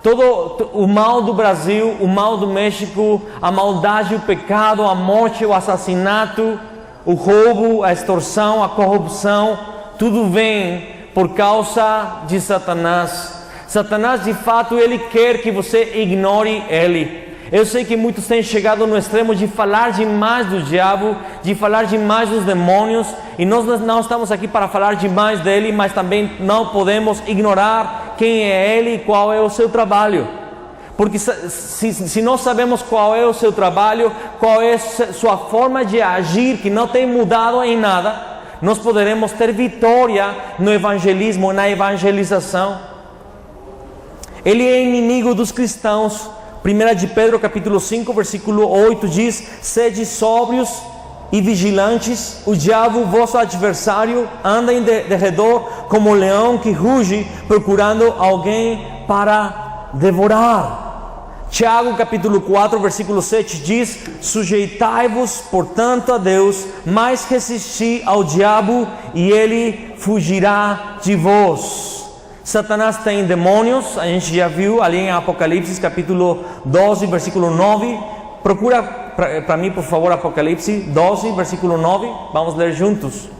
todo o mal do Brasil, o mal do México, a maldade, o pecado, a morte, o assassinato, o roubo, a extorsão, a corrupção, tudo vem por causa de Satanás. Satanás, de fato, ele quer que você ignore ele. Eu sei que muitos têm chegado no extremo de falar demais do diabo, de falar demais dos demônios, e nós não estamos aqui para falar demais dele, mas também não podemos ignorar quem é ele e qual é o seu trabalho. Porque se nós sabemos qual é o seu trabalho, qual é sua forma de agir, que não tem mudado em nada, nós poderemos ter vitória no evangelismo, na evangelização. Ele é inimigo dos cristãos. 1 de Pedro capítulo 5, versículo 8 diz: sede sóbrios e vigilantes, o diabo, vosso adversário, anda em derredor como um leão que ruge, procurando alguém para devorar. Tiago capítulo 4, versículo 7 diz: sujeitai-vos, portanto, a Deus, mas resisti ao diabo, e ele fugirá de vós. Satanás tem demônios, a gente já viu ali em Apocalipse capítulo 12, versículo 9. Procura para mim, por favor, Apocalipse 12, versículo 9. Vamos ler juntos.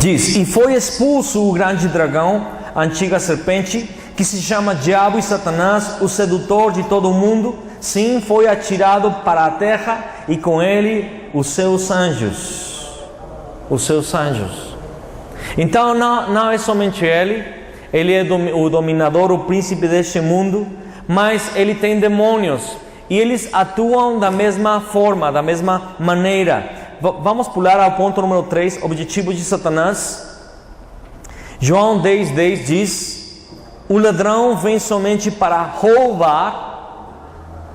Diz: e foi expulso o grande dragão, a antiga serpente, que se chama Diabo e Satanás, o sedutor de todo o mundo. Sim, foi atirado para a terra, e com ele os seus anjos. Os seus anjos. Então não é somente ele é o dominador, o príncipe deste mundo, mas ele tem demônios, e eles atuam da mesma forma, da mesma maneira. Vamos pular ao ponto número 3, objetivo de Satanás. João 10:10 diz: o ladrão vem somente para roubar,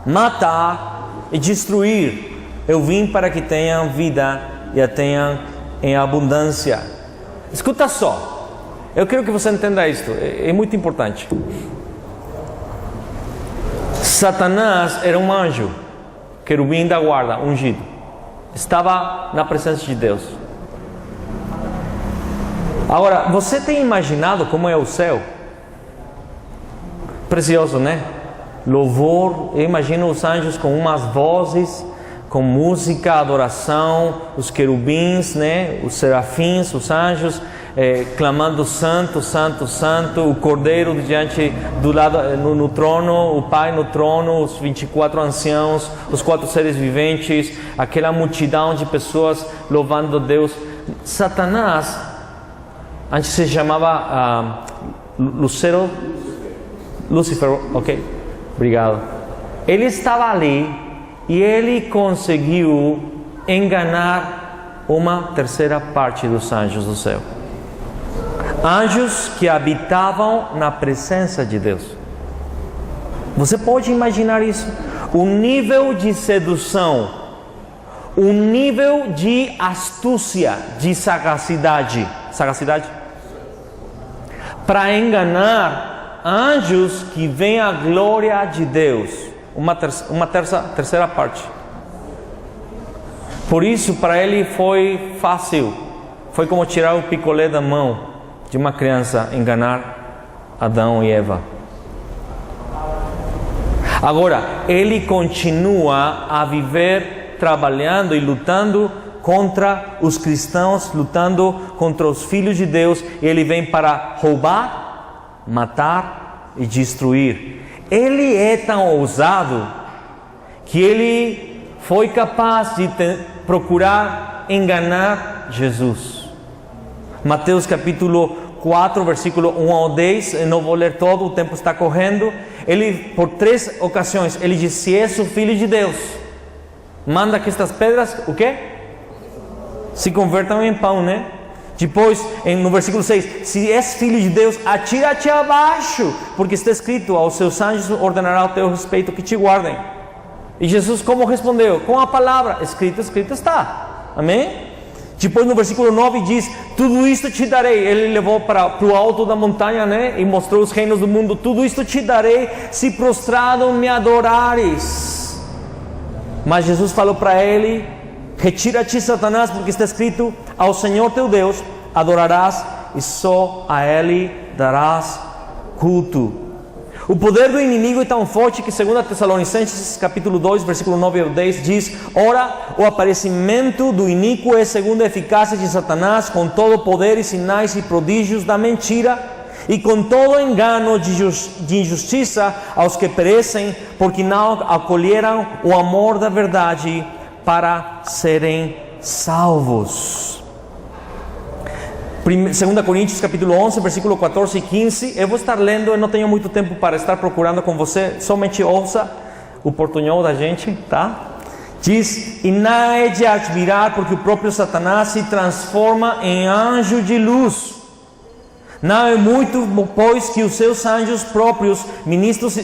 matar e destruir. Eu vim para que tenham vida e a tenham em abundância. Escuta só, eu quero que você entenda isto, é muito importante. Satanás era um anjo, querubim da guarda, ungido. Estava na presença de Deus. Agora, você tem imaginado como é o céu? Precioso, né? Louvor, eu imagino os anjos com umas vozes, com música, adoração, os querubins, né? Os serafins, os anjos, clamando santo, santo, santo, o cordeiro diante do lado no trono, o Pai no trono, os 24 anciãos, os 4 seres viventes, aquela multidão de pessoas louvando Deus Satanás, antes se chamava Lúcifer, ok? Obrigado. Ele estava ali e ele conseguiu enganar uma terceira parte dos anjos do céu. Anjos que habitavam na presença de Deus. Você pode imaginar isso? O nível de sedução, o nível de astúcia, de sagacidade, para enganar anjos que veem a glória de Deus, uma terceira parte. Por isso, para ele foi fácil, foi como tirar o picolé da mão de uma criança, enganar Adão e Eva. Agora, ele continua a viver trabalhando e lutando contra os cristãos, lutando contra os filhos de Deus. Ele vem para roubar, matar e destruir. Ele é tão ousado que ele foi capaz de procurar enganar Jesus. Mateus capítulo 4, versículo 1 ao 10, eu não vou ler todo, o tempo está correndo. Ele, por 3 ocasiões, ele diz: se és o Filho de Deus, manda que estas pedras, o quê? Se convertam em pão, né? Depois, no versículo 6, se és Filho de Deus, atira-te abaixo, porque está escrito: aos seus anjos ordenará ao teu respeito que te guardem. E Jesus como respondeu? Com a palavra: escrito está. Amém? Depois no versículo 9 diz: tudo isto te darei. Ele levou para o alto da montanha, né? E mostrou os reinos do mundo. Tudo isto te darei se prostrado me adorares. Mas Jesus falou para ele: retira-te, Satanás, porque está escrito: ao Senhor teu Deus adorarás e só a Ele darás culto. O poder do inimigo é tão forte que 2 Tessalonicenses capítulo 2, versículo 9 ao 10 diz: ora, o aparecimento do iníquo é segundo a eficácia de Satanás, com todo poder e sinais e prodígios da mentira, e com todo engano de injustiça aos que perecem, porque não acolheram o amor da verdade para serem salvos. 2 Coríntios capítulo 11, versículo 14 e 15. Eu vou estar lendo, eu não tenho muito tempo para estar procurando com você, somente ouça o portunhol da gente, tá? Diz: e não é de admirar, porque o próprio Satanás se transforma em anjo de luz. Não é muito, pois, que os seus anjos próprios, ministros,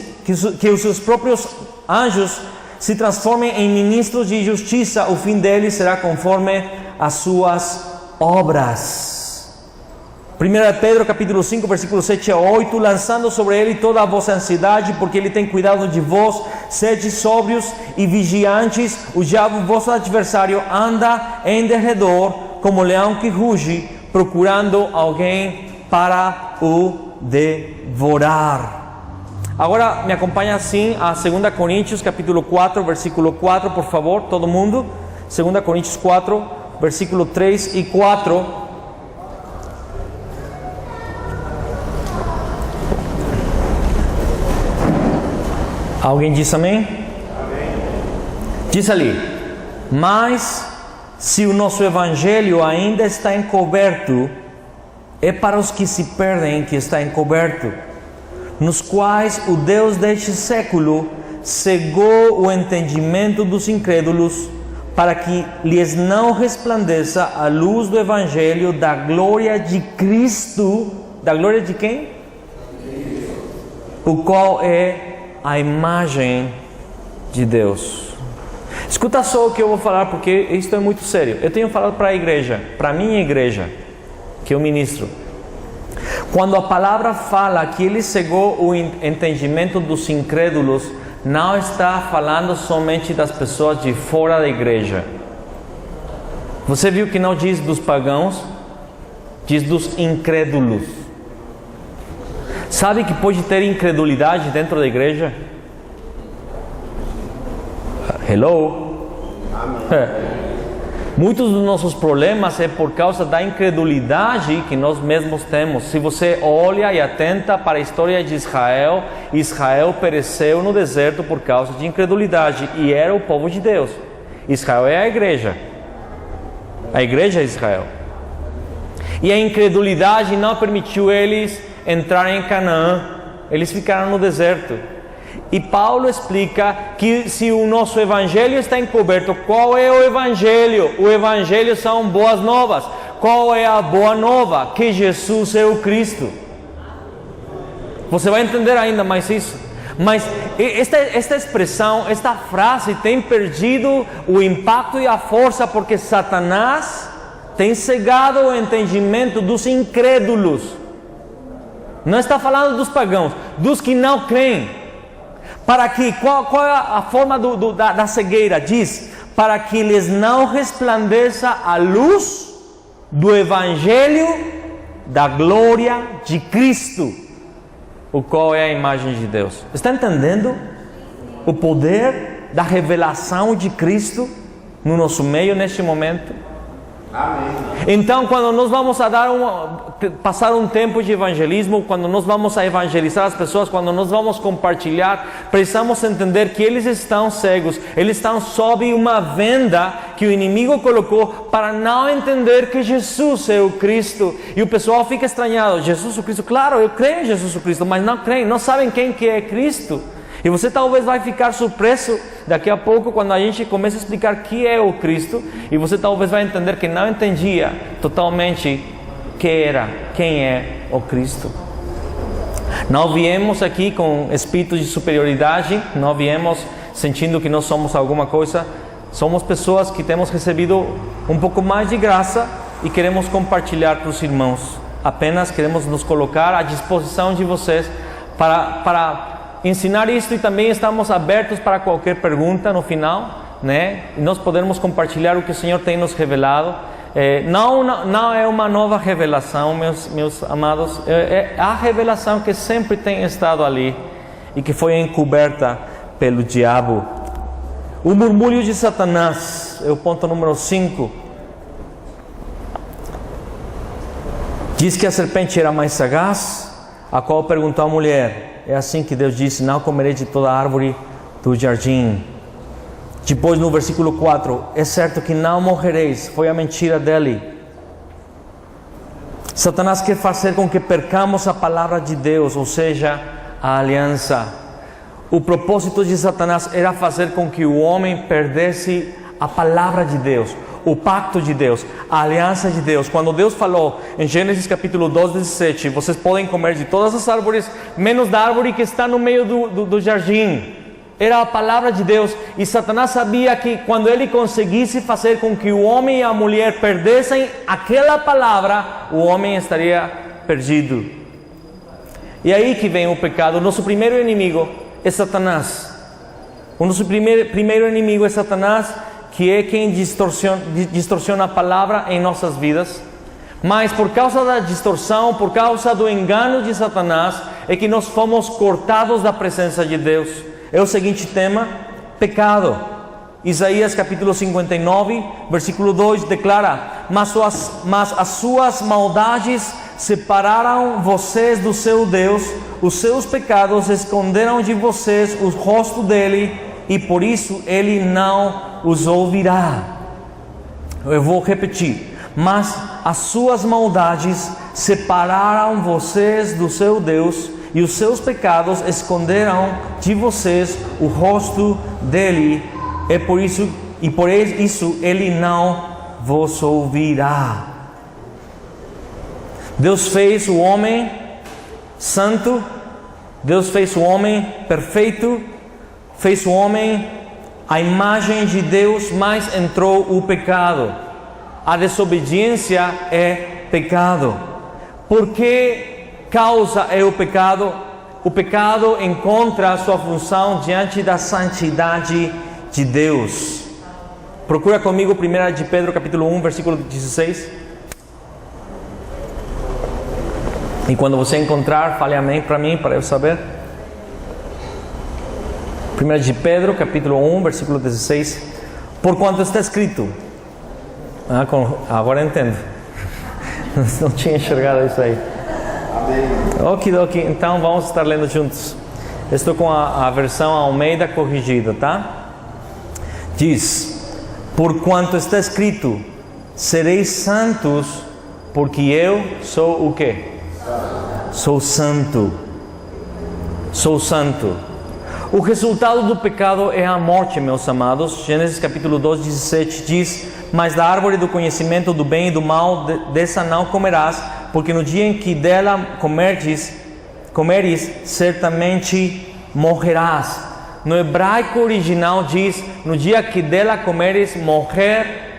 que os seus próprios anjos se transformem em ministros de justiça, o fim deles será conforme as suas obras. 1 Pedro capítulo 5, versículo 7 a 8, lançando sobre ele toda a vossa ansiedade, porque ele tem cuidado de vós, sede sóbrios e vigiantes. O diabo, vosso adversário, anda em derredor, como leão que ruge, procurando alguém para o devorar. Agora me acompanha assim a 2 Coríntios capítulo 4, versículo 4, por favor, todo mundo. 2 Coríntios 4, versículo 3 e 4. Alguém diz amém? Amém. Diz ali: mas se o nosso evangelho ainda está encoberto, é para os que se perdem que está encoberto, nos quais o Deus deste século cegou o entendimento dos incrédulos, para que lhes não resplandeça a luz do evangelho da glória de Cristo. Da glória de quem? O qual é a imagem de Deus. Escuta só o que eu vou falar, porque isto é muito sério. Eu tenho falado para a igreja, para a minha igreja, que eu ministro. Quando a palavra fala que ele cegou o entendimento dos incrédulos, não está falando somente das pessoas de fora da igreja. Você viu que não diz dos pagãos, diz dos incrédulos. Sabe que pode ter incredulidade dentro da igreja? Hello? Muitos dos nossos problemas é por causa da incredulidade que nós mesmos temos. Se você olha e atenta para a história de Israel, Israel pereceu no deserto por causa de incredulidade, e era o povo de Deus. Israel é a igreja é Israel. E a incredulidade não permitiu eles entrarem em Canaã. Eles ficaram no deserto. E Paulo explica que se o nosso evangelho está encoberto, qual é o evangelho? O evangelho são boas novas. Qual é a boa nova? Que Jesus é o Cristo. Você vai entender ainda mais isso. Mas esta expressão, esta frase tem perdido o impacto e a força porque Satanás tem cegado o entendimento dos incrédulos. Não está falando dos pagãos, dos que não creem. Para que, qual é a forma da cegueira? Diz, para que lhes não resplandeça a luz do Evangelho da glória de Cristo, o qual é a imagem de Deus. Está entendendo o poder da revelação de Cristo no nosso meio neste momento? Amém. Então, quando nós vamos a passar um tempo de evangelismo, quando nós vamos a evangelizar as pessoas, quando nós vamos compartilhar, precisamos entender que eles estão cegos, eles estão sob uma venda que o inimigo colocou para não entender que Jesus é o Cristo. E o pessoal fica estranhado, Jesus o Cristo, claro, eu creio em Jesus o Cristo, mas não creem, não sabem quem que é Cristo. E você talvez vai ficar surpreso daqui a pouco quando a gente começa a explicar quem é o Cristo, e você talvez vai entender que não entendia totalmente quem é o Cristo. Não viemos aqui com espírito de superioridade, não viemos sentindo que nós somos alguma coisa. Somos pessoas que temos recebido um pouco mais de graça e queremos compartilhar para os irmãos. Apenas queremos nos colocar à disposição de vocês para ensinar isto, e também estamos abertos para qualquer pergunta no final, né? E nós podemos compartilhar o que o Senhor tem nos revelado. Não é uma nova revelação, meus amados, é a revelação que sempre tem estado ali e que foi encoberta pelo diabo. O murmúrio de Satanás é o ponto número 5. Diz que a serpente era mais sagaz, a qual perguntou à mulher. É assim que Deus disse: não comerei de toda árvore do jardim. Depois no versículo 4, é certo que não morrereis. Foi a mentira dele. Satanás quer fazer com que percamos a palavra de Deus, ou seja, a aliança. O propósito de Satanás era fazer com que o homem perdesse a palavra de Deus, o pacto de Deus, a aliança de Deus. Quando Deus falou em Gênesis capítulo 2, 17, vocês podem comer de todas as árvores, menos da árvore que está no meio do jardim. Era a palavra de Deus, e Satanás sabia que quando ele conseguisse fazer com que o homem e a mulher perdessem aquela palavra, o homem estaria perdido. E aí que vem o pecado. O nosso primeiro inimigo é Satanás. O nosso primeiro inimigo é Satanás, que é quem distorciona a palavra em nossas vidas. Mas por causa da distorção, por causa do engano de Satanás, é que nós fomos cortados da presença de Deus. É o seguinte tema: pecado. Isaías capítulo 59, versículo 2 declara: mas as suas maldades separaram vocês do seu Deus, os seus pecados esconderam de vocês o rosto dele, e por isso ele não os ouvirá. Eu vou repetir: mas as suas maldades separaram vocês do seu Deus, e os seus pecados esconderam de vocês o rosto dele, e por isso ele não vos ouvirá. Deus fez o homem santo, Deus fez o homem perfeito, fez o homem a imagem de Deus, mas entrou o pecado. A desobediência é pecado. Por que causa é o pecado? O pecado encontra a sua função diante da santidade de Deus. Procura comigo 1 de Pedro capítulo 1, versículo 16. E quando você encontrar, fale amém para mim, para eu saber. 1 de Pedro capítulo 1, versículo 16. Porquanto está escrito... agora entendo. Não tinha enxergado isso aí. Ok. Então vamos estar lendo juntos. Estou com a versão Almeida corrigida, tá? Diz: porquanto está escrito: sereis santos, porque eu sou o quê? Sou santo. Sou santo. O resultado do pecado é a morte, meus amados. Gênesis capítulo 2, 17 diz: mas da árvore do conhecimento do bem e do mal, dessa não comerás, porque no dia em que dela comeres, certamente morrerás. No hebraico original diz: no dia que dela comeres,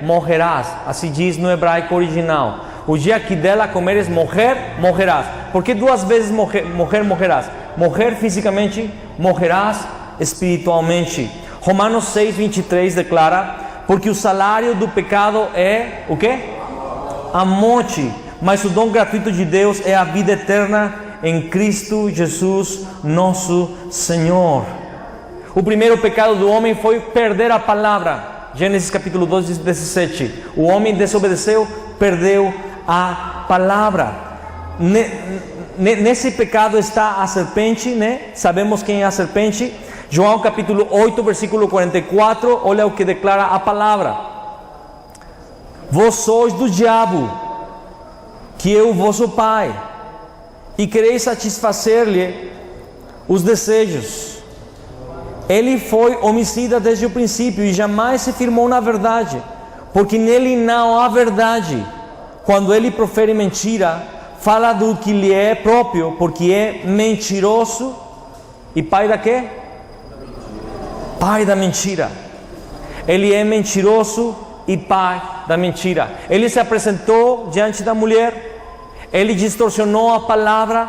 morrerás. Assim diz no hebraico original. O dia que dela comeres, morrerás. Por que duas vezes morrerás? Morrer fisicamente, morrerás espiritualmente. Romanos 6, 23 declara: porque o salário do pecado é o quê? A morte. Mas o dom gratuito de Deus é a vida eterna em Cristo Jesus, nosso Senhor. O primeiro pecado do homem foi perder a palavra. Gênesis capítulo 2, 17. O homem desobedeceu, perdeu a palavra. Nesse pecado está a serpente, né? Sabemos quem é a serpente. João capítulo 8, versículo 44. Olha o que declara a palavra: vós sois do diabo, que é o vosso pai, e quereis satisfazer-lhe os desejos. Ele foi homicida desde o princípio e jamais se firmou na verdade, porque nele não há verdade. Quando ele profere mentira, fala do que lhe é próprio, porque é mentiroso e pai da quê? Pai da mentira. Ele é mentiroso e pai da mentira. Ele se apresentou diante da mulher, ele distorcionou a palavra,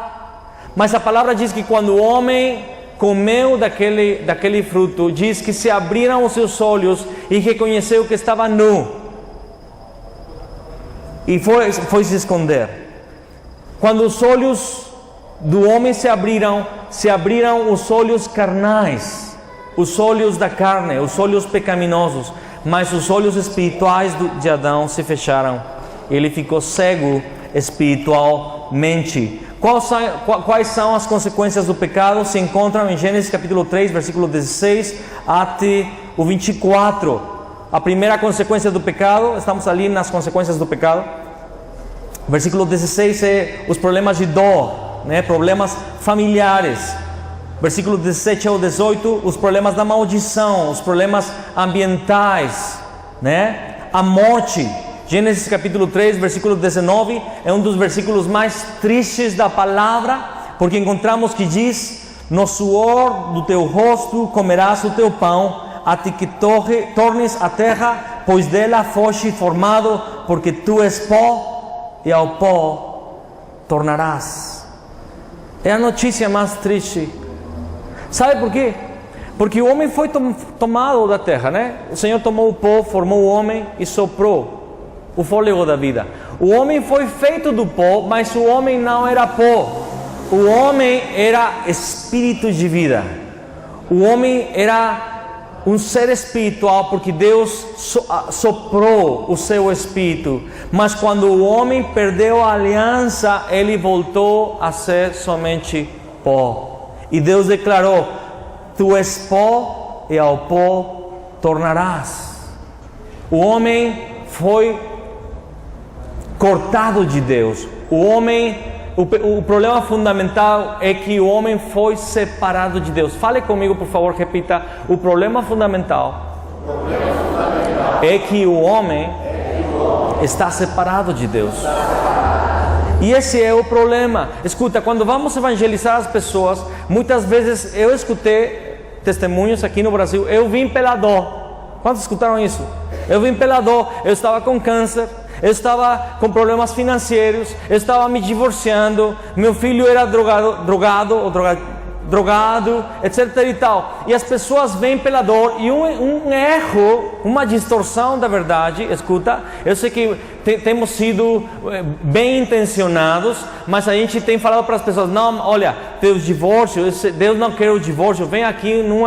mas a palavra diz que quando o homem comeu daquele fruto, diz que se abriram os seus olhos e reconheceu que estava nu. E foi se esconder. Quando os olhos do homem se abriram os olhos carnais, os olhos da carne, os olhos pecaminosos, mas os olhos espirituais de Adão se fecharam. Ele ficou cego espiritualmente. Quais são as consequências do pecado? Se encontram em Gênesis capítulo 3, versículo 16 até o 24. A primeira consequência do pecado, estamos ali nas consequências do pecado. Versículo 16 é os problemas de dor, né? Problemas familiares. Versículo 17 ao 18, os problemas da maldição, os problemas ambientais, né? A morte. Gênesis capítulo 3, versículo 19, é um dos versículos mais tristes da palavra, porque encontramos que diz: no suor do teu rosto comerás o teu pão, até que tornes a terra, pois dela foste formado, porque tu és pó, e ao pó tornarás. É a notícia mais triste. Sabe por quê? Porque o homem foi tomado da terra, né? O Senhor tomou o pó, formou o homem e soprou o fôlego da vida. O homem foi feito do pó, mas o homem não era pó. O homem era espírito de vida. O homem era um ser espiritual, porque Deus soprou o seu espírito. Mas quando o homem perdeu a aliança, ele voltou a ser somente pó. E Deus declarou: tu és pó e ao pó tornarás. O homem foi cortado de Deus. O problema fundamental é que o homem foi separado de Deus. Fale comigo, por favor, repita. O problema fundamental é que o homem está separado de Deus. E esse é o problema. Escuta, quando vamos evangelizar as pessoas, muitas vezes eu escutei testemunhos aqui no Brasil: eu vim pela dor. Quantos escutaram isso? Eu vim pela dor, eu estava com câncer, eu estava com problemas financeiros, eu estava me divorciando, meu filho era drogado, etc e tal. E as pessoas vêm pela dor, e um erro, uma distorção da verdade. Escuta, eu sei que temos sido bem intencionados, mas a gente tem falado para as pessoas: não, olha, Deus não quer o divórcio, vem aqui num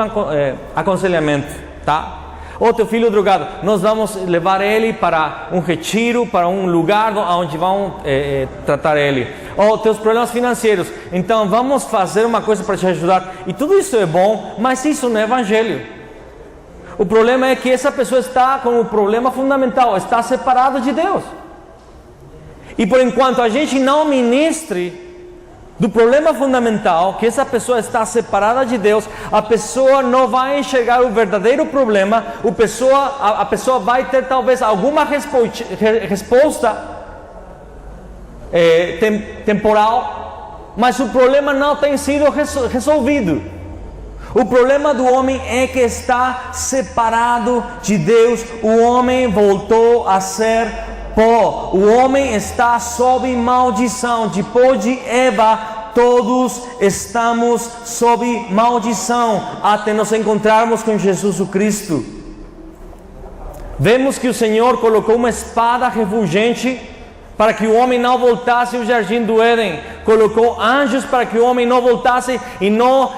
aconselhamento, tá? Ou teu filho drogado, nós vamos levar ele para um retiro, para um lugar onde vão tratar ele. Ou teus problemas financeiros, então vamos fazer uma coisa para te ajudar. E tudo isso é bom, mas isso não é evangelho. O problema é que essa pessoa está com o problema fundamental: está separada de Deus. E por enquanto a gente não ministre do problema fundamental, que essa pessoa está separada de Deus, a pessoa não vai enxergar o verdadeiro problema, a pessoa vai ter talvez alguma resposta temporal, mas o problema não tem sido resolvido. O problema do homem é que está separado de Deus. O homem voltou a ser pó. O homem está sob maldição. Depois de Eva, todos estamos sob maldição até nos encontrarmos com Jesus Cristo. Vemos que o Senhor colocou uma espada refulgente para que o homem não voltasse ao jardim do Éden. Colocou anjos para que o homem não voltasse e não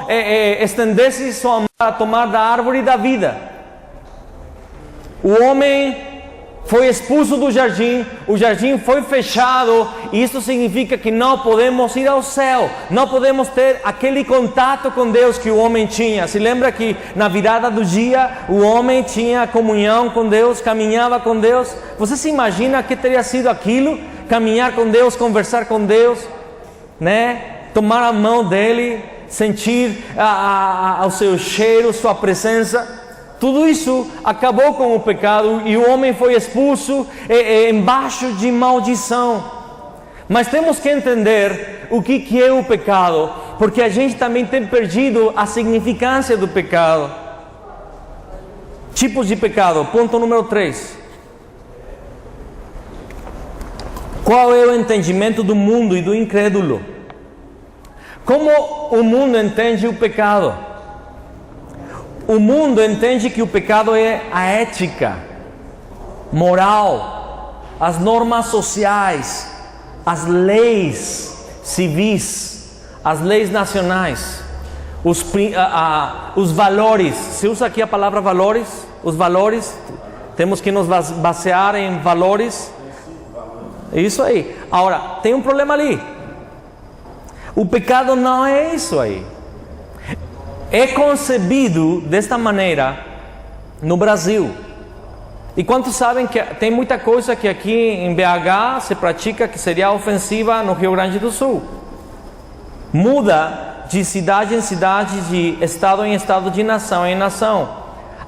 estendesse sua mão a tomar da árvore da vida. O homem foi expulso do jardim, o jardim foi fechado, e isso significa que não podemos ir ao céu, não podemos ter aquele contato com Deus que o homem tinha. Se lembra que na virada do dia, o homem tinha comunhão com Deus, caminhava com Deus? Você se imagina que teria sido aquilo? Caminhar com Deus, conversar com Deus, né? Tomar a mão dele, sentir o seu cheiro, sua presença. Tudo isso acabou com o pecado e o homem foi expulso embaixo de maldição. Mas temos que entender o que é o pecado, porque a gente também tem perdido a significância do pecado. Tipos de pecado, ponto número 3. Qual é o entendimento do mundo e do incrédulo? Como o mundo entende o pecado? O mundo entende que o pecado é a ética, moral, as normas sociais, as leis civis, as leis nacionais, os valores. Se usa aqui a palavra valores? Os valores, temos que nos basear em valores. Isso aí. Agora, tem um problema ali. O pecado não é isso aí. É concebido desta maneira no Brasil. E quantos sabem que tem muita coisa que aqui em BH se pratica que seria ofensiva no Rio Grande do Sul? Muda de cidade em cidade, de estado em estado, de nação em nação.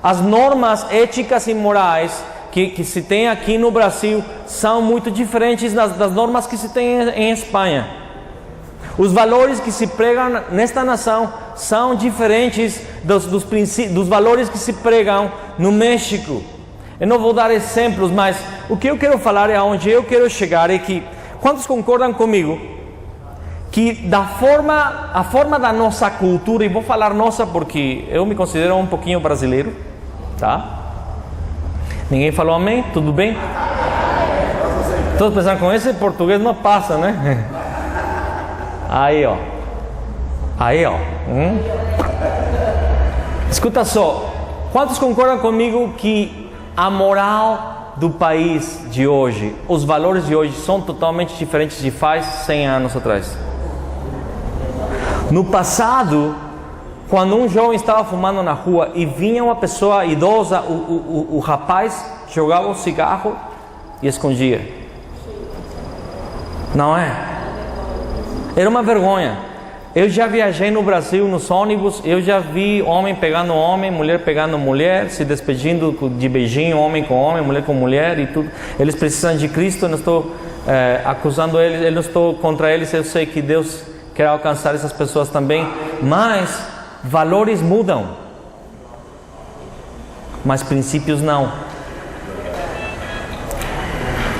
As normas éticas e morais que se tem aqui no Brasil são muito diferentes das normas que se tem em Espanha. Os valores que se pregam nesta nação são diferentes dos valores que se pregam no México. Eu não vou dar exemplos, mas o que eu quero falar é aonde eu quero chegar é que, quantos concordam comigo que a forma da nossa cultura, e vou falar nossa porque eu me considero um pouquinho brasileiro, tá? Ninguém falou amém? Tudo bem? Todos pensaram, com esse português não passa, né? Aí ó. Escuta só, quantos concordam comigo que a moral do país de hoje, os valores de hoje são totalmente diferentes de faz 100 anos atrás? No passado, quando um jovem estava fumando na rua e vinha uma pessoa idosa, o rapaz jogava o cigarro e escondia. Não é? Era uma vergonha. Eu já viajei no Brasil nos ônibus, eu já vi homem pegando homem, mulher pegando mulher, se despedindo de beijinho, homem com homem, mulher com mulher e tudo. Eles precisam de Cristo, eu não estou acusando eles, eu não estou contra eles, eu sei que Deus quer alcançar essas pessoas também, mas valores mudam, mas princípios não.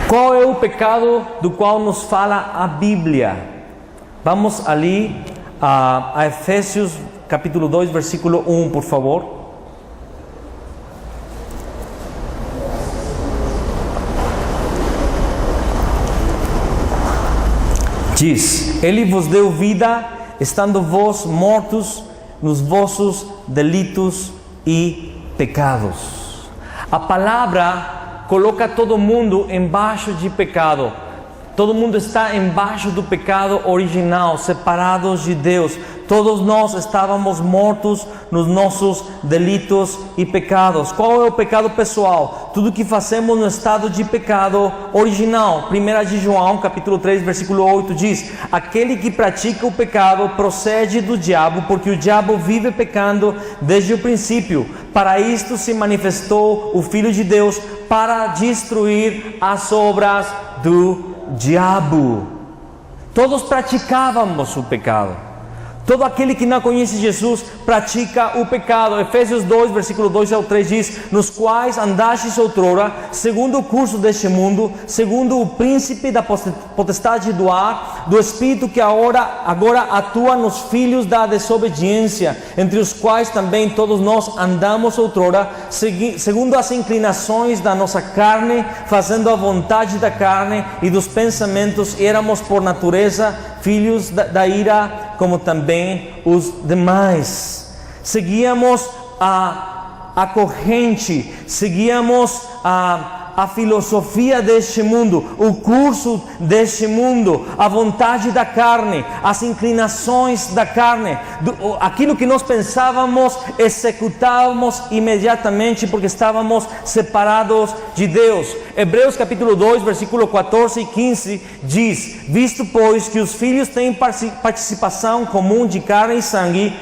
Qual é o pecado do qual nos fala a Bíblia? Vamos ali a Efésios capítulo 2, versículo 1, por favor. Diz: Ele vos deu vida, estando vós mortos nos vossos delitos e pecados. A palavra coloca todo mundo embaixo de pecado. Todo mundo está embaixo do pecado original, separados de Deus. Todos nós estávamos mortos nos nossos delitos e pecados. Qual é o pecado pessoal? Tudo que fazemos no estado de pecado original. 1 de João, capítulo 3, versículo 8 diz: aquele que pratica o pecado procede do diabo, porque o diabo vive pecando desde o princípio. Para isto se manifestou o Filho de Deus, para destruir as obras do diabo. Todos praticávamos o pecado. Todo aquele que não conhece Jesus pratica o pecado. Efésios 2, versículo 2 ao 3 diz: nos quais andastes outrora, segundo o curso deste mundo, segundo o príncipe da potestade do ar, do espírito que agora atua nos filhos da desobediência, entre os quais também todos nós andamos outrora, segundo as inclinações da nossa carne, fazendo a vontade da carne e dos pensamentos, éramos por natureza filhos da ira, como também os demais. Seguíamos a corrente, seguíamos a filosofia deste mundo, o curso deste mundo, a vontade da carne, as inclinações da carne, aquilo que nós pensávamos, executávamos imediatamente, porque estávamos separados de Deus. Hebreus capítulo 2, versículo 14 e 15 diz: visto pois que os filhos têm participação comum de carne e sangue,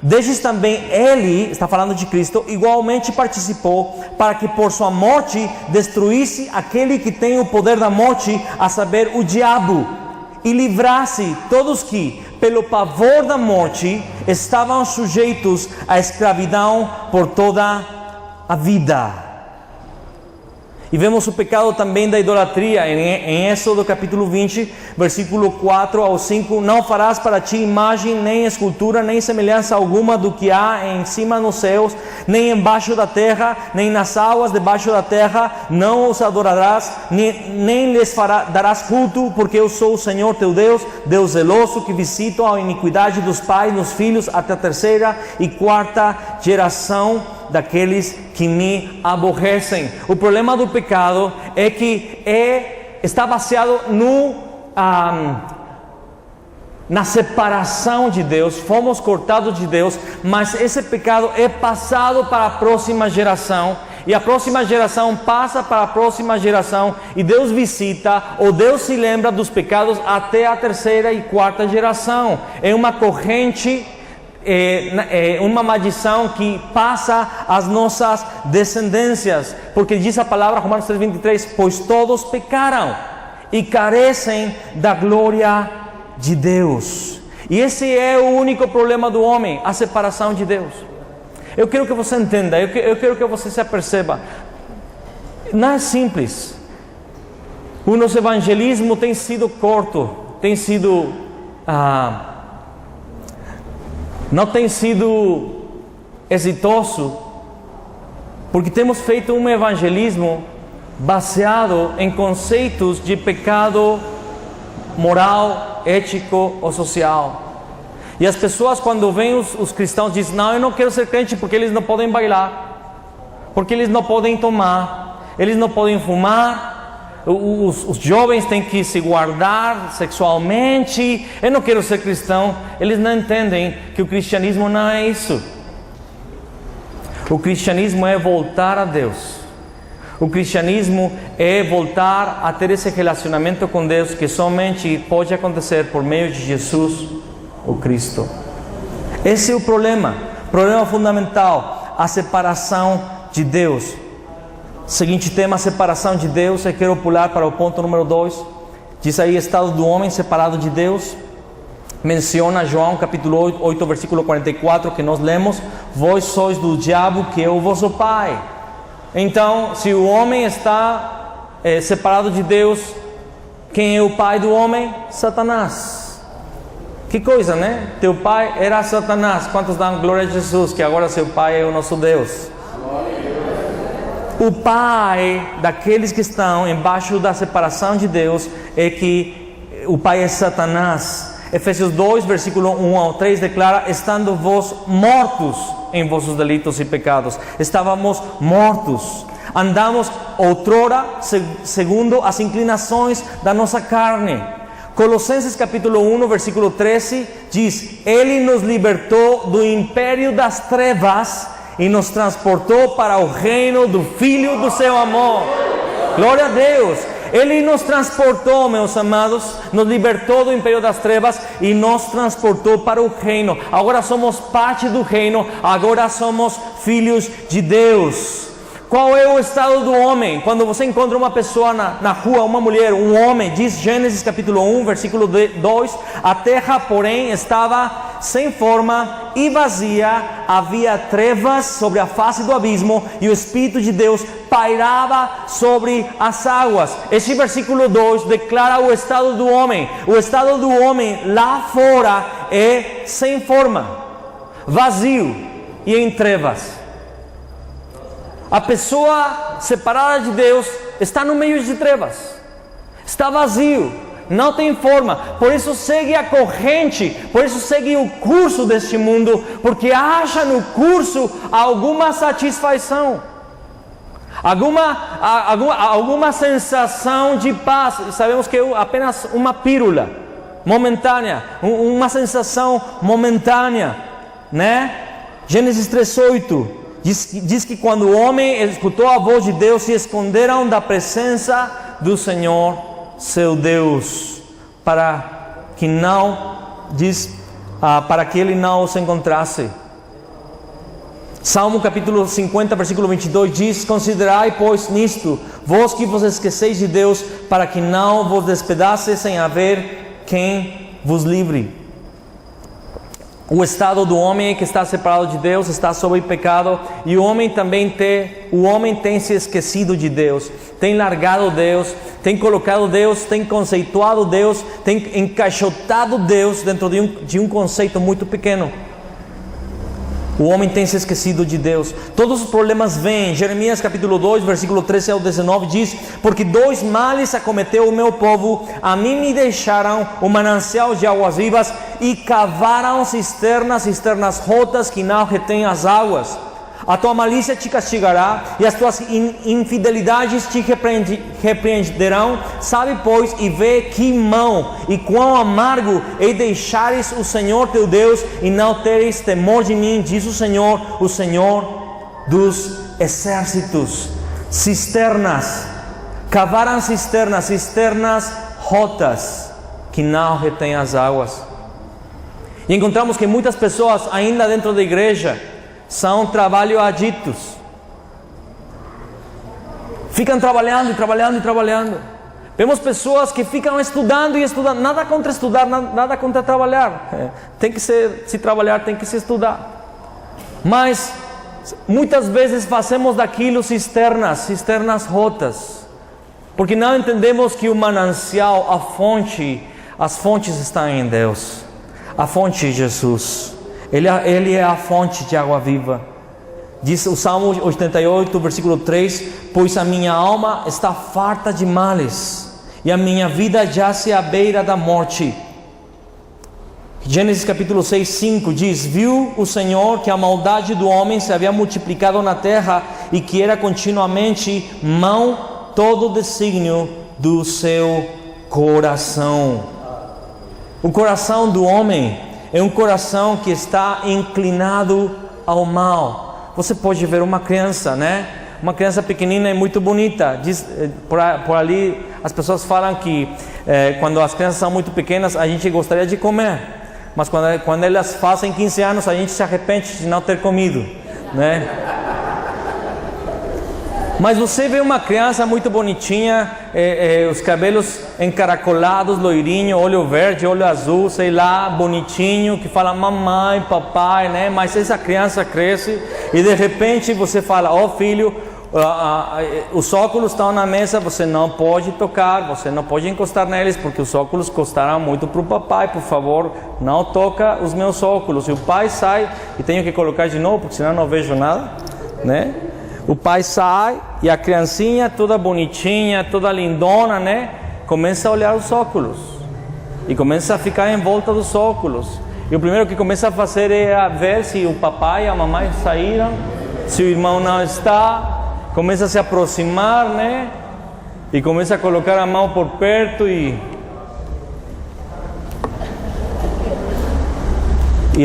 destes também ele, está falando de Cristo, igualmente participou, para que por sua morte destruísse aquele que tem o poder da morte, a saber, o diabo, e livrasse todos que, pelo pavor da morte, estavam sujeitos à escravidão por toda a vida. E vemos o pecado também da idolatria em Êxodo capítulo 20, versículo 4 ao 5. Não farás para ti imagem, nem escultura, nem semelhança alguma do que há em cima nos céus, nem embaixo da terra, nem nas águas debaixo da terra. Não os adorarás, nem lhes darás culto, porque eu sou o Senhor teu Deus, Deus zeloso, que visito a iniquidade dos pais nos filhos até a terceira e quarta geração daqueles que me aborrecem. O problema do pecado é que está baseado na separação de Deus. Fomos cortados de Deus, mas esse pecado é passado para a próxima geração, e a próxima geração passa para a próxima geração, e Deus visita, ou Deus se lembra dos pecados até a terceira e quarta geração. É uma corrente, uma maldição que passa às nossas descendências, porque diz a palavra, Romanos 3:23, pois todos pecaram e carecem da glória de Deus. E esse é o único problema do homem, a separação de Deus. Eu quero que você entenda, eu quero que você se aperceba, não é simples. O nosso evangelismo tem sido curto, não tem sido exitoso, porque temos feito um evangelismo baseado em conceitos de pecado moral, ético ou social. E as pessoas, quando veem os cristãos, dizem: não, eu não quero ser crente porque eles não podem bailar, porque eles não podem tomar, eles não podem fumar, os jovens têm que se guardar sexualmente. Eu não quero ser cristão. Eles não entendem que o cristianismo não é isso. O cristianismo é voltar a Deus. O cristianismo é voltar a ter esse relacionamento com Deus, que somente pode acontecer por meio de Jesus, o Cristo. Esse é o problema fundamental, a separação de Deus. Seguinte tema, separação de Deus. Eu quero pular para o ponto número 2. Diz aí, estado do homem separado de Deus. Menciona João capítulo 8, versículo 44, que nós lemos: vós sois do diabo, que é o vosso pai. Então, se o homem está separado de Deus, quem é o pai do homem? Satanás. Que coisa, né? Teu pai era Satanás. Quantos dão glória a Jesus, que agora seu pai é o nosso Deus? O pai daqueles que estão embaixo da separação de Deus o pai é Satanás. Efésios 2, versículo 1 ao 3 declara: estando vós mortos em vossos delitos e pecados. Estávamos mortos, andamos outrora segundo as inclinações da nossa carne. Colossenses capítulo 1, versículo 13 diz: Ele nos libertou do império das trevas e nos transportou para o reino do Filho do seu amor. Glória a Deus! Ele nos transportou, meus amados, nos libertou do império das trevas e nos transportou para o reino. Agora somos parte do reino, agora somos filhos de Deus. Qual é o estado do homem? Quando você encontra uma pessoa na rua, uma mulher, um homem, diz Gênesis capítulo 1, versículo 2, a terra, porém, estava sem forma e vazia, havia trevas sobre a face do abismo e o Espírito de Deus pairava sobre as águas. Este versículo 2 declara o estado do homem. O estado do homem lá fora é sem forma, vazio e em trevas. A pessoa separada de Deus está no meio de trevas, está vazio, não tem forma, por isso segue a corrente, por isso segue o curso deste mundo, porque acha no curso alguma satisfação, alguma sensação de paz. Sabemos que é apenas uma pílula momentânea, uma sensação momentânea, né? Gênesis 3:8 diz que quando o homem escutou a voz de Deus, se esconderam da presença do Senhor, seu Deus, para que ele não os encontrasse. Salmo capítulo 50, versículo 22 diz: Considerai, pois, nisto, vós que vos esqueceis de Deus, para que não vos despedace sem haver quem vos livre. O estado do homem é que está separado de Deus, está sob pecado, e o homem tem se esquecido de Deus, tem largado Deus, tem colocado Deus, tem conceituado Deus, tem encaixotado Deus dentro de um conceito muito pequeno. O homem tem se esquecido de Deus. Todos os problemas vêm. Jeremias capítulo 2, versículo 13 ao 19 diz: Porque 2 males acometeu o meu povo, a mim me deixaram o manancial de águas vivas e cavaram cisternas rotas que não retêm as águas. A tua malícia te castigará e as tuas infidelidades te repreenderão. Sabe, pois, e vê que mão e quão amargo é deixares o Senhor teu Deus e não teres temor de mim, diz o Senhor dos exércitos. Cisternas, cavaram cisternas rotas que não retêm as águas. E encontramos que muitas pessoas ainda dentro da igreja são trabalho aditos. Ficam trabalhando. Vemos pessoas que ficam estudando. Nada contra estudar, nada contra trabalhar. Tem que se trabalhar, tem que se estudar. Mas muitas vezes fazemos daquilo cisternas rotas, porque não entendemos que o manancial, as fontes estão em Deus. A fonte é Jesus. Ele é a fonte de água viva. Diz o Salmo 88, versículo 3: Pois a minha alma está farta de males, e a minha vida jace à beira da morte. Gênesis capítulo 6, 5 diz: Viu o Senhor que a maldade do homem se havia multiplicado na terra, e que era continuamente mau todo o desígnio do seu coração. O coração do homem é um coração que está inclinado ao mal. Você pode ver uma criança, né? Uma criança pequenina é muito bonita. Por ali as pessoas falam que quando as crianças são muito pequenas, a gente gostaria de comer. Mas quando elas fazem 15 anos, a gente se arrepende de não ter comido, né? Mas você vê uma criança muito bonitinha, os cabelos encaracolados, loirinho, olho verde, olho azul, sei lá, bonitinho, que fala mamãe, papai, né? Mas essa criança cresce e de repente você fala: ó filho, os óculos estão na mesa, você não pode tocar, você não pode encostar neles, porque os óculos custaram muito para o papai, por favor, não toca os meus óculos. E o pai sai e tenho que colocar de novo, porque senão não vejo nada, né? O pai sai e a criancinha toda bonitinha, toda lindona, né? Começa a olhar os óculos e começa a ficar em volta dos óculos. E o primeiro que começa a fazer é a ver se o papai e a mamãe saíram, se o irmão não está. começa a se aproximar, né? E começa a colocar a mão por perto e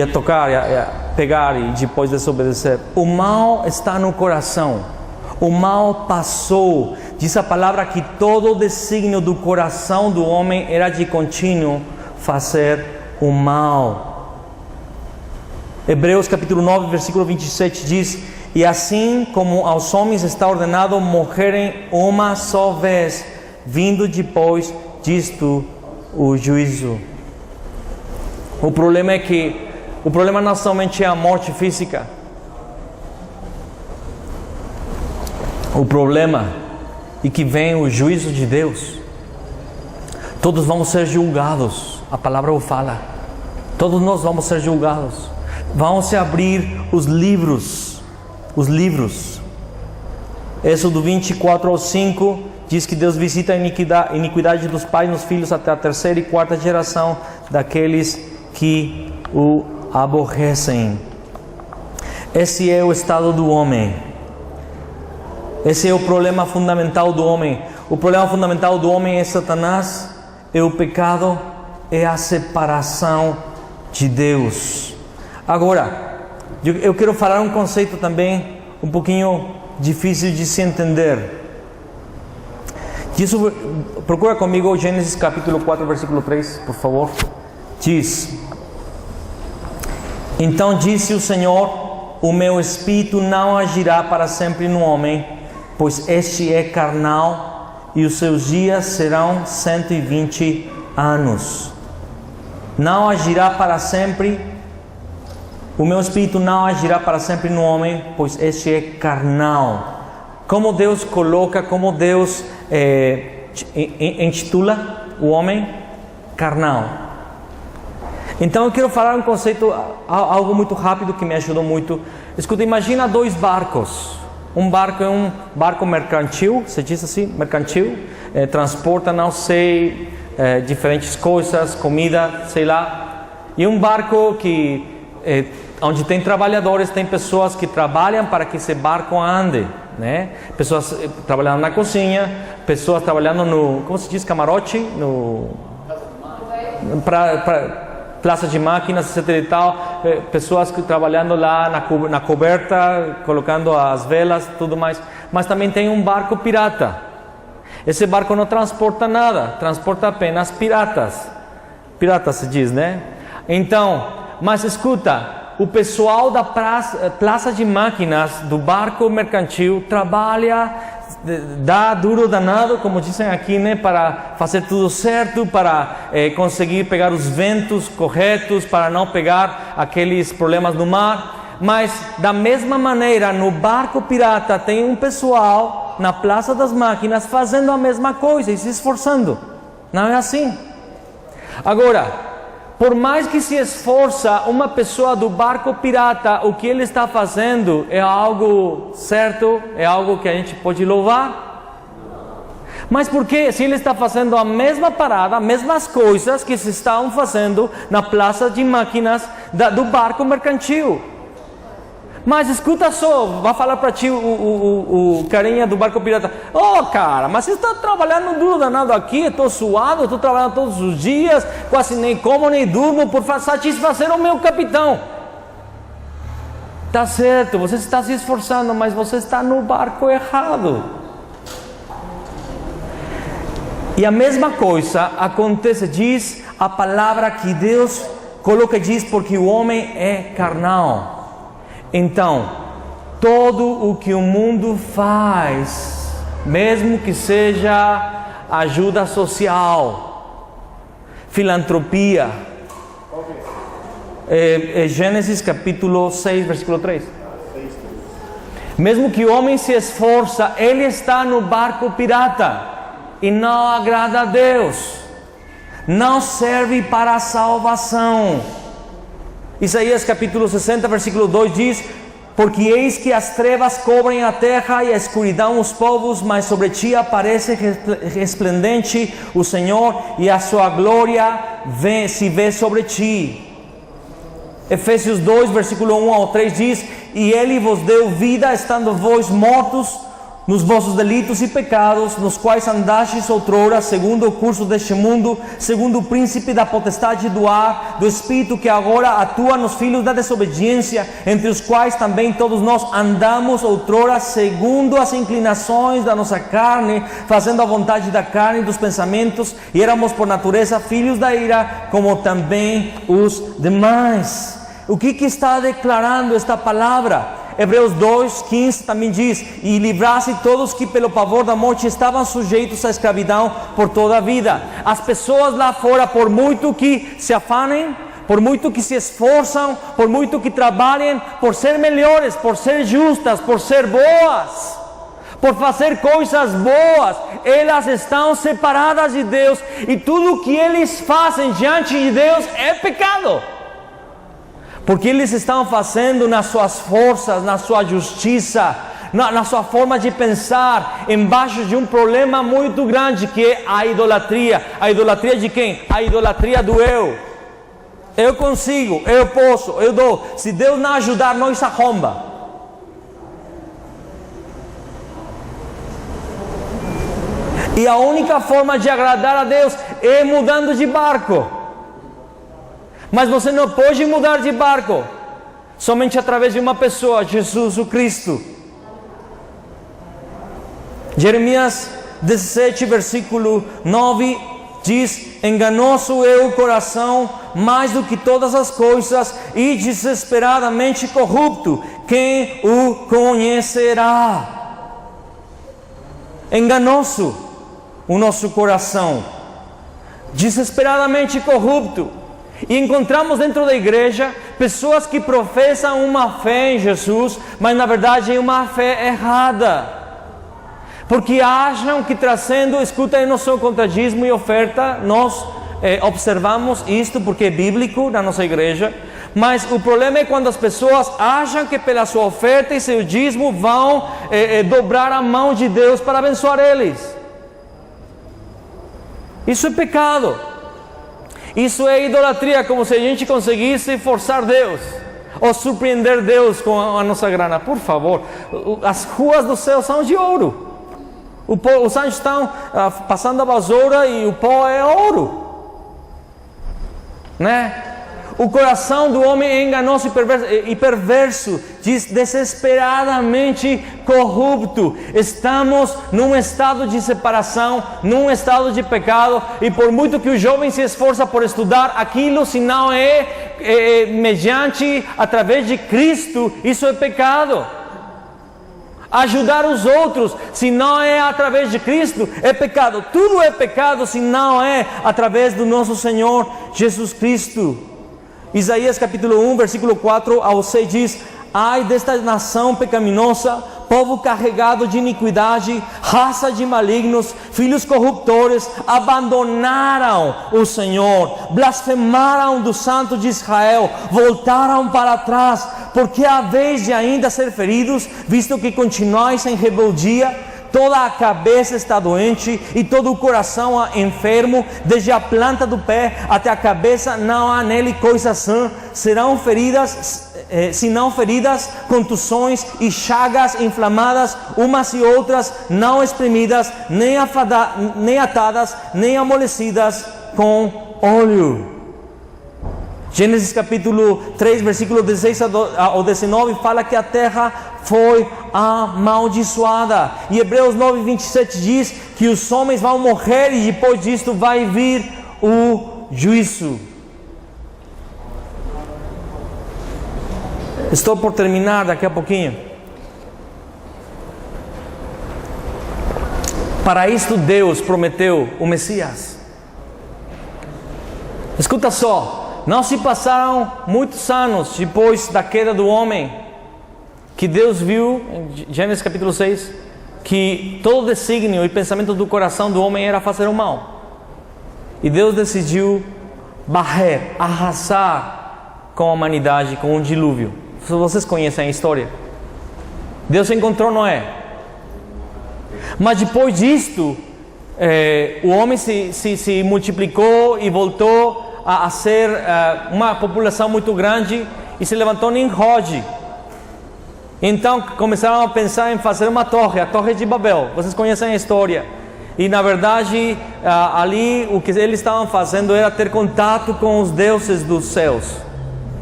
a tocar, e a pegar e depois desobedecer. O mal está no coração. O mal passou. Diz a palavra que todo o desígnio do coração do homem era de contínuo fazer o mal. Hebreus capítulo 9, versículo 27 diz: e assim como aos homens está ordenado morrerem uma só vez, vindo depois disto o juízo. O problema é que o problema não somente é a morte física. O problema é que vem o juízo de Deus. Todos vamos ser julgados. A palavra o fala. Todos nós vamos ser julgados. Vão se abrir os livros. Os livros. Êxodo 24 ao 5 diz que Deus visita a iniquidade dos pais nos filhos até a terceira e quarta geração daqueles que o aborrecem. Esse é o estado do homem. Esse é o problema fundamental do homem. O problema fundamental do homem é Satanás, é o pecado, é a separação de Deus. Agora, eu quero falar um conceito também um pouquinho difícil de se entender. Isso, procura comigo Gênesis capítulo 4, versículo 3, por favor. Diz: então disse o Senhor: o meu espírito não agirá para sempre no homem, pois este é carnal, e os seus dias serão 120 anos. Não agirá para sempre. O meu espírito não agirá para sempre no homem, pois este é carnal. Como Deus coloca, como Deus intitula o homem? Carnal. Então eu quero falar um conceito, algo muito rápido que me ajudou muito. Escuta, imagina dois barcos. Um barco é um barco mercantil, se diz assim, mercantil, transporta, não sei, diferentes coisas, comida, sei lá. E um barco que, onde tem trabalhadores, tem pessoas que trabalham para que esse barco ande, né? Pessoas trabalhando na cozinha, pessoas trabalhando no, como se diz, camarote, no praça de máquinas, etc e tal, pessoas que trabalhando lá na coberta, colocando as velas, tudo mais. Mas também tem um barco pirata. Esse barco não transporta nada, transporta apenas piratas. Pirata se diz, né? Então, mas escuta, o pessoal da praça de máquinas do barco mercantil trabalha, dá duro danado, como dizem aqui, né, para fazer tudo certo, para conseguir pegar os ventos corretos, para não pegar aqueles problemas no mar. Mas da mesma maneira, no barco pirata tem um pessoal na praça das máquinas fazendo a mesma coisa e se esforçando. Não é assim? Agora, por mais que se esforça uma pessoa do barco pirata, o que ele está fazendo é algo certo, é algo que a gente pode louvar. Mas por que? Se ele está fazendo a mesma parada, as mesmas coisas que se estavam fazendo na praça de máquinas do barco mercantil. Mas escuta só, vai falar para ti o carinha do barco pirata: oh cara, mas você está trabalhando duro danado aqui, estou suado, estou trabalhando todos os dias, quase nem como nem durmo por satisfazer o meu capitão. Tá certo, você está se esforçando, mas você está no barco errado. E a mesma coisa acontece, diz a palavra que Deus coloca, diz, porque o homem é carnal. Então, todo o que o mundo faz, mesmo que seja ajuda social, filantropia, Gênesis capítulo 6, versículo 3. Mesmo que o homem se esforça, ele está no barco pirata e não agrada a Deus, não serve para a salvação. Isaías capítulo 60, versículo 2 diz: porque eis que as trevas cobrem a terra e a escuridão os povos, mas sobre ti aparece resplendente o Senhor e a sua glória se vê sobre ti. Efésios 2, versículo 1 ao 3 diz: e ele vos deu vida, estando vós mortos nos vossos delitos e pecados, nos quais andastes outrora, segundo o curso deste mundo, segundo o príncipe da potestade do ar, do espírito que agora atua nos filhos da desobediência, entre os quais também todos nós andamos outrora, segundo as inclinações da nossa carne, fazendo a vontade da carne e dos pensamentos, e éramos por natureza filhos da ira, como também os demais. O que está declarando esta palavra? Hebreus 2:15 também diz: e livrasse todos que pelo pavor da morte estavam sujeitos à escravidão por toda a vida. As pessoas lá fora, por muito que se afanem, por muito que se esforçam, por muito que trabalhem, por ser melhores, por ser justas, por ser boas, por fazer coisas boas, elas estão separadas de Deus, e tudo que eles fazem diante de Deus é pecado. Porque eles estão fazendo nas suas forças, na sua justiça, na sua forma de pensar, embaixo de um problema muito grande, que é a idolatria. A idolatria de quem? A idolatria do eu. Eu consigo, eu posso, eu dou. Se Deus não ajudar, nós arromba. E a única forma de agradar a Deus é mudando de barco. Mas você não pode mudar de barco somente através de uma pessoa, Jesus o Cristo. Jeremias 17, versículo 9 diz: enganoso é o coração mais do que todas as coisas, e desesperadamente corrupto, quem o conhecerá? Enganoso o nosso coração, desesperadamente corrupto. E encontramos dentro da igreja pessoas que professam uma fé em Jesus, mas na verdade é uma fé errada, porque acham que trazendo, escuta, eu não sou contra dízimo e oferta, nós observamos isto porque é bíblico na nossa igreja, mas o problema é quando as pessoas acham que pela sua oferta e seu dízimo vão dobrar a mão de Deus para abençoar eles. Isso é pecado. Isso é idolatria, como se a gente conseguisse forçar Deus ou surpreender Deus com a nossa grana. Por favor, as ruas do céu são de ouro. Os anjos estão passando a vassoura e o pó é ouro, né? O coração do homem é enganoso e perverso, diz desesperadamente corrupto. Estamos num estado de separação, num estado de pecado, e por muito que o jovem se esforça por estudar aquilo, se não é mediante, através de Cristo, isso é pecado. Ajudar os outros, se não é através de Cristo, é pecado. Tudo é pecado se não é através do nosso Senhor Jesus Cristo. Isaías capítulo 1, versículo 4 ao 6 diz: ai desta nação pecaminosa, povo carregado de iniquidade, raça de malignos, filhos corruptores, abandonaram o Senhor, blasfemaram do Santo de Israel, voltaram para trás, porque há vez de ainda ser feridos, visto que continuais em rebeldia. Toda a cabeça está doente e todo o coração enfermo, desde a planta do pé até a cabeça não há nele coisa sã. Serão feridas, se não feridas, contusões e chagas inflamadas, umas e outras não exprimidas, nem atadas, nem amolecidas com óleo. Gênesis capítulo 3, versículo 16 ao 19 fala que a terra foi amaldiçoada. E Hebreus 9, 27 diz que os homens vão morrer e depois disto vai vir o juízo. Estou por terminar daqui a pouquinho. Para isto Deus prometeu o Messias. Escuta só. Não se passaram muitos anos depois da queda do homem, que Deus viu, em Gênesis capítulo 6, que todo desígnio e pensamento do coração do homem era fazer o mal. E Deus decidiu varrer, arrasar com a humanidade, com um dilúvio. Vocês conhecem a história. Deus encontrou Noé. Mas depois disto, o homem se multiplicou e voltou a ser uma população muito grande, e se levantou Nimrod. Então começaram a pensar em fazer uma torre, a Torre de Babel. Vocês conhecem a história. E na verdade, ali o que eles estavam fazendo era ter contato com os deuses dos céus.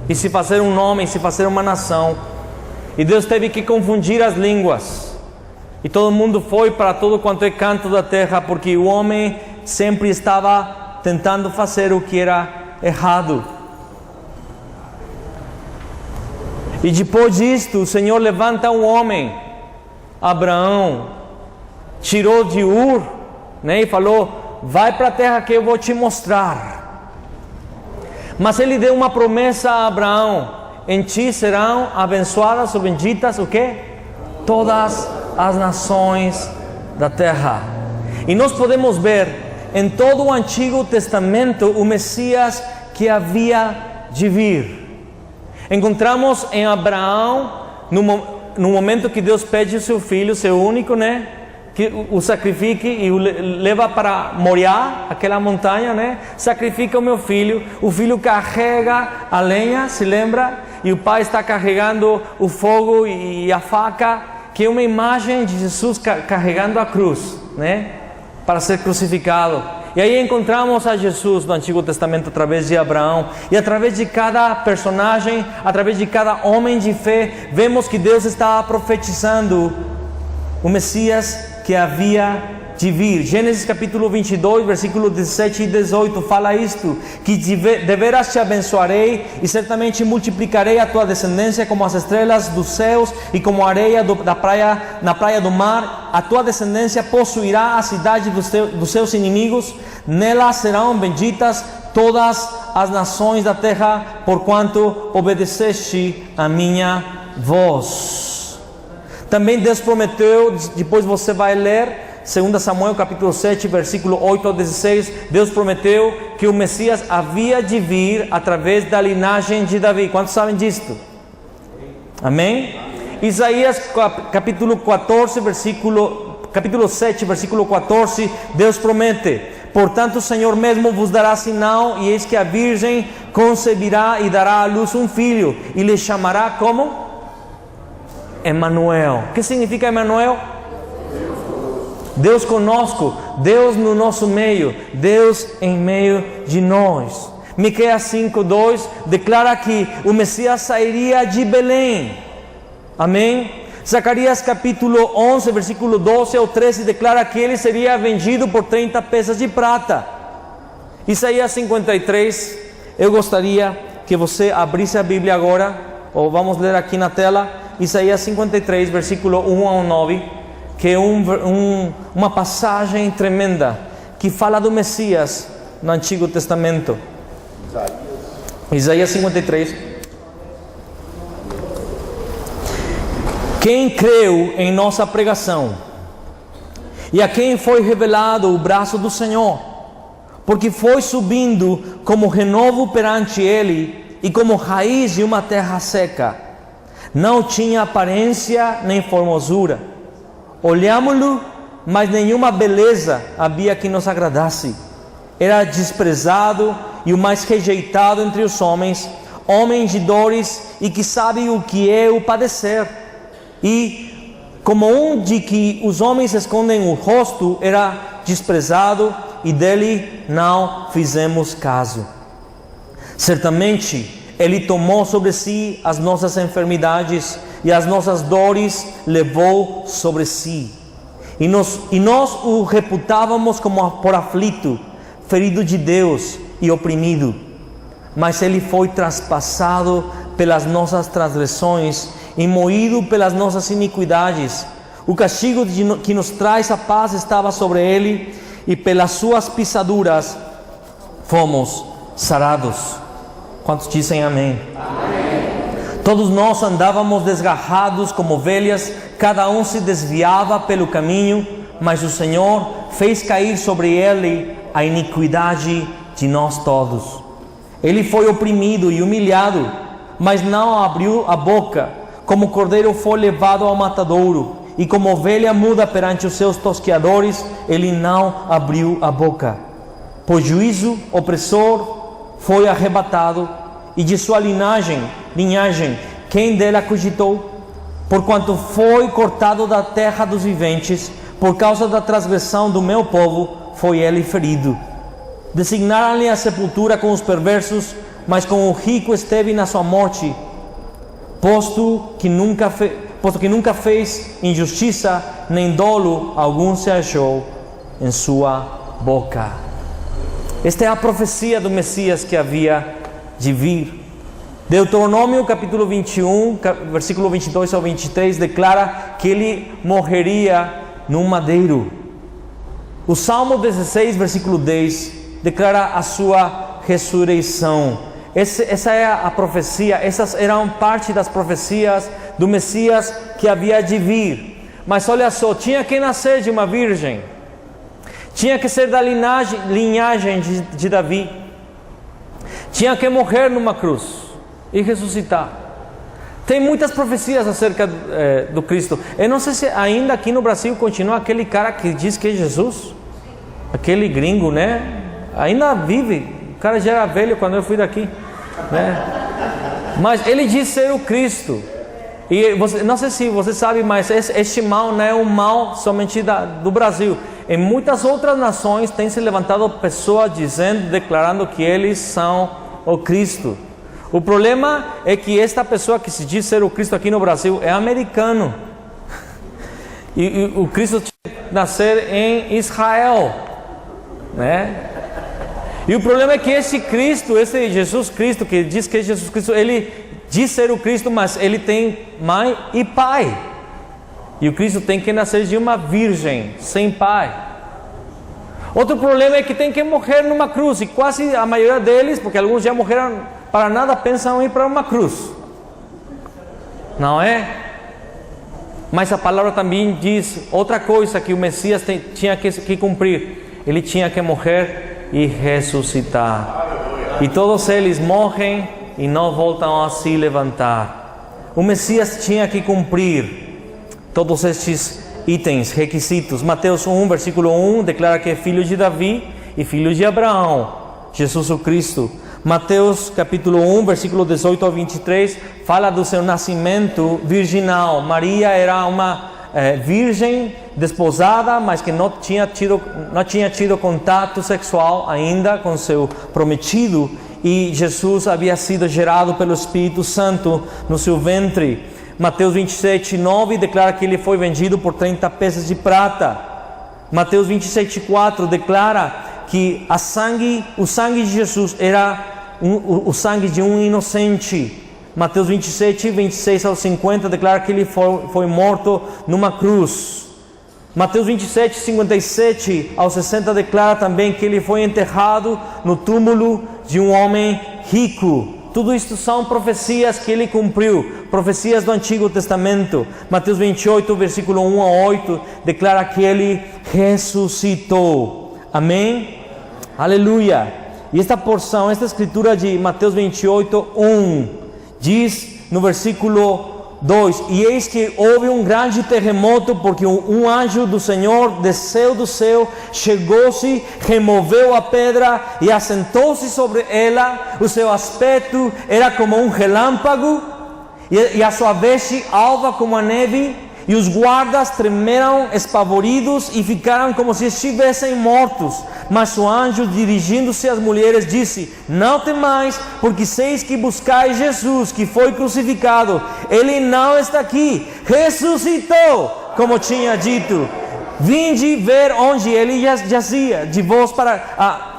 E se fazer um nome, se fazer uma nação. E Deus teve que confundir as línguas. E todo mundo foi para todo quanto é canto da terra, porque o homem sempre estava tentando fazer o que era errado. E depois disto, o Senhor levanta um homem, Abraão, tirou de Ur, né, e falou: vai para a terra que eu vou te mostrar. Mas ele deu uma promessa a Abraão: em ti serão abençoadas ou benditas o quê? Todas as nações da terra. E nós podemos ver em todo o Antigo Testamento o Messias que havia de vir. Encontramos em Abraão, no momento que Deus pede o seu filho, seu único, né, que o sacrifique e o leva para Moriá, aquela montanha, né, sacrifica o meu filho. O filho carrega a lenha, se lembra? E o pai está carregando o fogo e a faca, que é uma imagem de Jesus carregando a cruz, né, para ser crucificado. E aí encontramos a Jesus no Antigo Testamento através de Abraão. E através de cada personagem, através de cada homem de fé, vemos que Deus está profetizando o Messias que havia de vir. Gênesis capítulo 22, versículos 17 e 18 fala isto: que de veras te abençoarei e certamente multiplicarei a tua descendência como as estrelas dos céus e como a areia na praia do mar. A tua descendência possuirá a cidade dos seus inimigos, nela serão benditas todas as nações da terra, porquanto obedeceste a minha voz. Também Deus prometeu, depois você vai ler 2 Samuel capítulo 7, versículo 8 ao 16, Deus prometeu que o Messias havia de vir através da linhagem de Davi. Quantos sabem disto? Amém? Isaías capítulo 7, versículo 14, Deus promete: portanto o Senhor mesmo vos dará sinal, e eis que a virgem concebirá e dará à luz um filho, e lhe chamará como? Emanuel. O que significa Emanuel? Deus conosco, Deus no nosso meio, Deus em meio de nós. Miqueias 5:2 declara que o Messias sairia de Belém. Amém? Zacarias capítulo 11, versículo 12 ao 13 declara que ele seria vendido por 30 peças de prata. Isaías 53, eu gostaria que você abrisse a Bíblia agora, ou vamos ler aqui na tela, Isaías 53, versículo 1 ao 9. Que é uma passagem tremenda que fala do Messias no Antigo Testamento. Isaías 53. Quem creu em nossa pregação e a quem foi revelado o braço do Senhor, porque foi subindo como renovo perante ele e como raiz de uma terra seca, não tinha aparência nem formosura. Olhámo-lo, mas nenhuma beleza havia que nos agradasse. Era desprezado e o mais rejeitado entre os homens, homem de dores e que sabe o que é o padecer. E como um de que os homens escondem o rosto, era desprezado e dele não fizemos caso. Certamente ele tomou sobre si as nossas enfermidades e as nossas dores levou sobre si. E nós o reputávamos como por aflito, ferido de Deus e oprimido. Mas ele foi traspassado pelas nossas transgressões e moído pelas nossas iniquidades. O castigo que nos traz a paz estava sobre ele, e pelas suas pisaduras fomos sarados. Quantos dizem amém? Amém. Todos nós andávamos desgarrados como ovelhas, cada um se desviava pelo caminho, mas o Senhor fez cair sobre ele a iniquidade de nós todos. Ele foi oprimido e humilhado, mas não abriu a boca. Como cordeiro foi levado ao matadouro, e como ovelha muda perante os seus tosqueadores, ele não abriu a boca. Por juízo opressor foi arrebatado, e de sua linhagem, quem dela cogitou? porquanto foi cortado da terra dos viventes, por causa da transgressão do meu povo, foi ele ferido. Designaram-lhe a sepultura com os perversos, mas com o rico esteve na sua morte, posto que nunca fez injustiça, nem dolo algum se achou em sua boca. Esta é a profecia do Messias que havia de vir. Deuteronômio capítulo 21, versículo 22 ao 23, declara que ele morreria num madeiro. O Salmo 16, versículo 10, declara a sua ressurreição. Essa é a profecia, essas eram parte das profecias do Messias que havia de vir. Mas olha só, tinha que nascer de uma virgem, tinha que ser da linhagem de Davi, tinha que morrer numa cruz e ressuscitar. Tem muitas profecias acerca do Cristo. Eu não sei se ainda aqui no Brasil continua aquele cara que diz que é Jesus, aquele gringo, né? Ainda vive. O cara já era velho quando eu fui daqui, né? Mas ele diz ser o Cristo. E não sei se você sabe, mas este mal não é um mal somente do Brasil. Em muitas outras nações tem se levantado pessoas declarando que eles são o Cristo. O problema é que esta pessoa que se diz ser o Cristo aqui no Brasil é americano. E o Cristo tinha que nascer em Israel, né? E o problema é que esse Cristo, esse Jesus Cristo, que diz que é Jesus Cristo, ele diz ser o Cristo, mas ele tem mãe e pai. E o Cristo tem que nascer de uma virgem, sem pai. Outro problema é que tem que morrer numa cruz. E quase a maioria deles, porque alguns já morreram para nada, pensam em ir para uma cruz. Não é? Mas a palavra também diz outra coisa que o Messias tinha que cumprir. Ele tinha que morrer e ressuscitar. E todos eles morrem e não voltam a se levantar. O Messias tinha que cumprir todos estes itens, requisitos. Mateus 1, versículo 1, declara que é filho de Davi e filho de Abraão, Jesus o Cristo. Mateus capítulo 1, versículo 18 ao 23, fala do seu nascimento virginal. Maria era uma virgem desposada, mas que não tinha tido contato sexual ainda com seu prometido. E Jesus havia sido gerado pelo Espírito Santo no seu ventre. Mateus 27, 9 declara que ele foi vendido por 30 peças de prata. Mateus 27, 4 declara que o sangue de Jesus era o sangue de um inocente. Mateus 27, 26 ao 50 declara que ele foi morto numa cruz. Mateus 27, 57 ao 60 declara também que ele foi enterrado no túmulo de um homem rico. Tudo isto são profecias que ele cumpriu, profecias do Antigo Testamento. Mateus 28, versículo 1 a 8 declara que ele ressuscitou. Amém? Aleluia! E esta porção, esta escritura de Mateus 28, 1 diz no versículo 2: E eis que houve um grande terremoto, porque um anjo do Senhor desceu do céu, chegou-se, removeu a pedra e assentou-se sobre ela. O seu aspecto era como um relâmpago, e a sua veste alva como a neve. E os guardas tremeram espavoridos e ficaram como se estivessem mortos. Mas o anjo, dirigindo-se às mulheres, disse: Não temais, porque seis que buscais Jesus, que foi crucificado. Ele não está aqui, ressuscitou, como tinha dito. Vinde ver onde ele jazia. De vós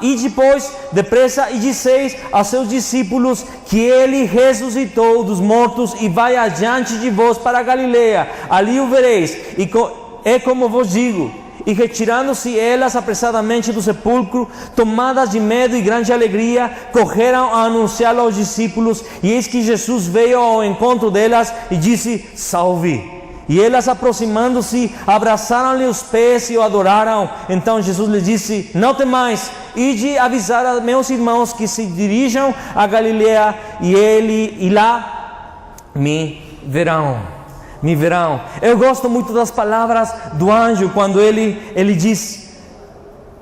e depois, depressa, e disseis aos seus discípulos que ele ressuscitou dos mortos e vai adiante de vós para a Galileia. Ali o vereis. E é como vos digo. E retirando-se elas apressadamente do sepulcro, tomadas de medo e grande alegria, correram a anunciá-lo aos discípulos. E eis que Jesus veio ao encontro delas e disse: Salve! E elas, aproximando-se, abraçaram-lhe os pés e o adoraram. Então Jesus lhes disse: Não temais, ide avisar a meus irmãos que se dirijam a Galileia, e lá me verão. Eu gosto muito das palavras do anjo, quando ele diz: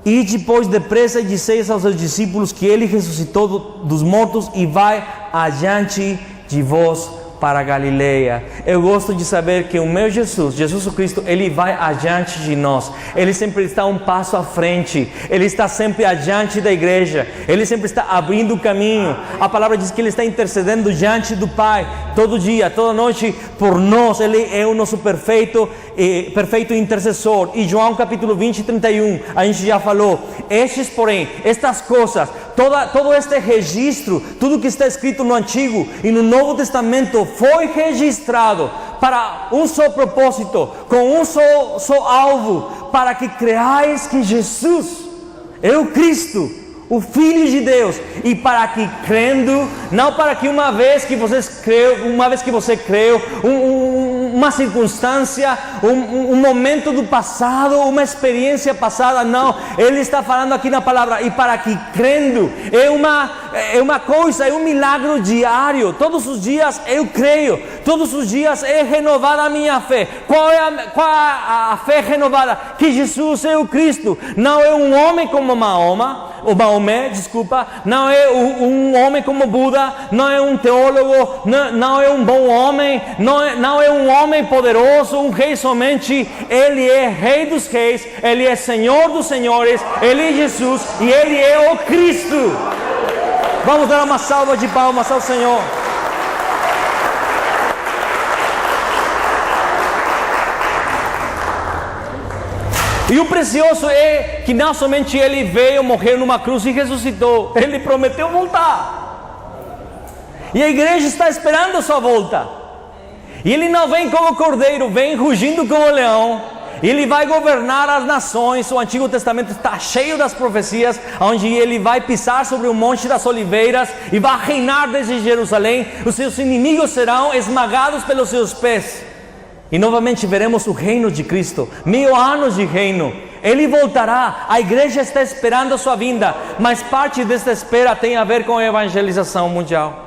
E depois depressa disseis aos seus discípulos que ele ressuscitou dos mortos e vai adiante de vós para a Galileia. Eu gosto de saber que o meu Jesus, Jesus Cristo, Ele vai adiante de nós. Ele sempre está um passo à frente. Ele está sempre adiante da igreja. Ele sempre está abrindo o caminho. A palavra diz que Ele está intercedendo diante do Pai, todo dia, toda noite, por nós. Ele é o nosso perfeito intercessor. E João capítulo 20, 31, a gente já falou. Estes, porém, estas coisas, todo este registro, tudo que está escrito no Antigo e no Novo Testamento foi registrado para um só propósito, com um só alvo, para que creais que Jesus é o Cristo, o Filho de Deus, e para que crendo, não para que uma vez que você creu, uma circunstância, um momento do passado, uma experiência passada, não, Ele está falando aqui na palavra, e para que crendo, é uma coisa, é um milagre diário, todos os dias eu creio, todos os dias é renovada a minha fé. Qual é a fé renovada? Que Jesus é o Cristo, não é um homem como Maomé, não é um homem como Buda, não é um teólogo, não é um bom homem, não é um homem poderoso, um rei somente. Ele é Rei dos Reis, Ele é Senhor dos Senhores, Ele é Jesus e Ele é o Cristo. Vamos dar uma salva de palmas ao Senhor. E o precioso é que não somente Ele veio morrer numa cruz e ressuscitou, Ele prometeu voltar. E a igreja está esperando a sua volta. E Ele não vem como cordeiro, vem rugindo como leão. Ele vai governar as nações. O Antigo Testamento está cheio das profecias, onde Ele vai pisar sobre o Monte das Oliveiras e vai reinar desde Jerusalém. Os seus inimigos serão esmagados pelos seus pés. E novamente veremos o reino de Cristo, 1000 anos de reino. Ele voltará, a igreja está esperando a sua vinda, mas parte desta espera tem a ver com a evangelização mundial.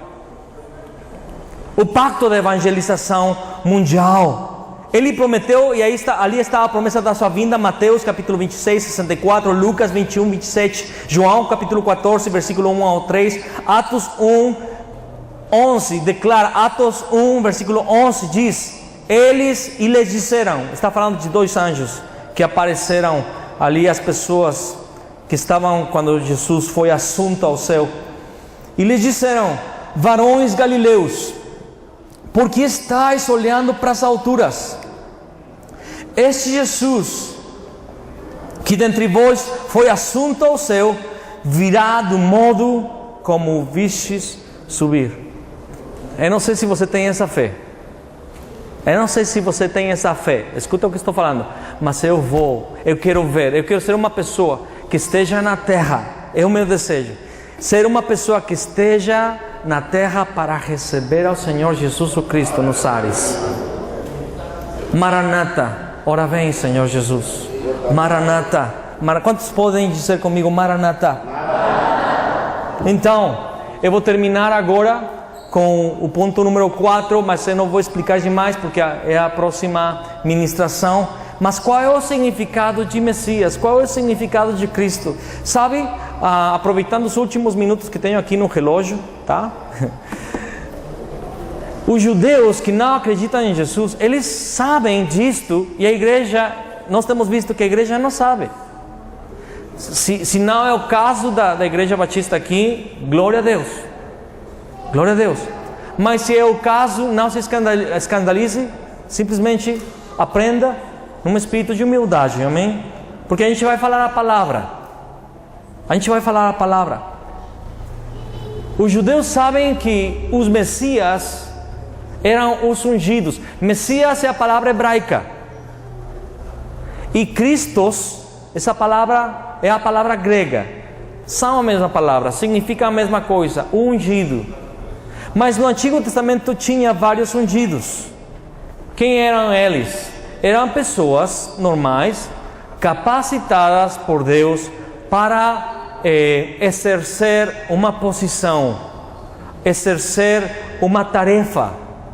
O pacto da evangelização mundial. Ele prometeu, e ali está a promessa da sua vinda, Mateus capítulo 26, 64, Lucas 21, 27, João capítulo 14, versículo 1 ao 3, Atos 1, 11, declara, Atos 1, versículo 11, diz... Eles e lhes disseram, está falando de 2 anjos que apareceram ali as pessoas que estavam quando Jesus foi assunto ao céu. E lhes disseram: varões galileus, por que estáis olhando para as alturas? Este Jesus, que dentre vós foi assunto ao céu, virá do modo como o vistes subir. Eu não sei se você tem essa fé. Eu não sei se você tem essa fé, escuta o que estou falando, mas eu quero ver, eu quero ser uma pessoa que esteja na terra, é o meu desejo, ser uma pessoa que esteja na terra para receber ao Senhor Jesus Cristo nos ares. Maranata, ora vem Senhor Jesus, Maranata, quantos podem dizer comigo Maranata? Então, eu vou terminar agora com o ponto número 4, mas eu não vou explicar demais porque é a próxima ministração. Mas qual é o significado de Messias? Qual é o significado de Cristo? Sabe, aproveitando os últimos minutos que tenho aqui no relógio, tá? Os judeus que não acreditam em Jesus, eles sabem disto, e a igreja, nós temos visto que a igreja não sabe. Se não é o caso da Igreja Batista aqui, glória a Deus. Glória a Deus. Mas se é o caso, não se escandalize, simplesmente aprenda num espírito de humildade, amém? Porque a gente vai falar a palavra. A gente vai falar a palavra. Os judeus sabem que os Messias eram os ungidos. Messias é a palavra hebraica. E Christos, essa palavra é a palavra grega. São a mesma palavra, significa a mesma coisa, o ungido. Mas no Antigo Testamento tinha vários ungidos. Quem eram eles? Eram pessoas normais, capacitadas por Deus para exercer uma posição, exercer uma tarefa,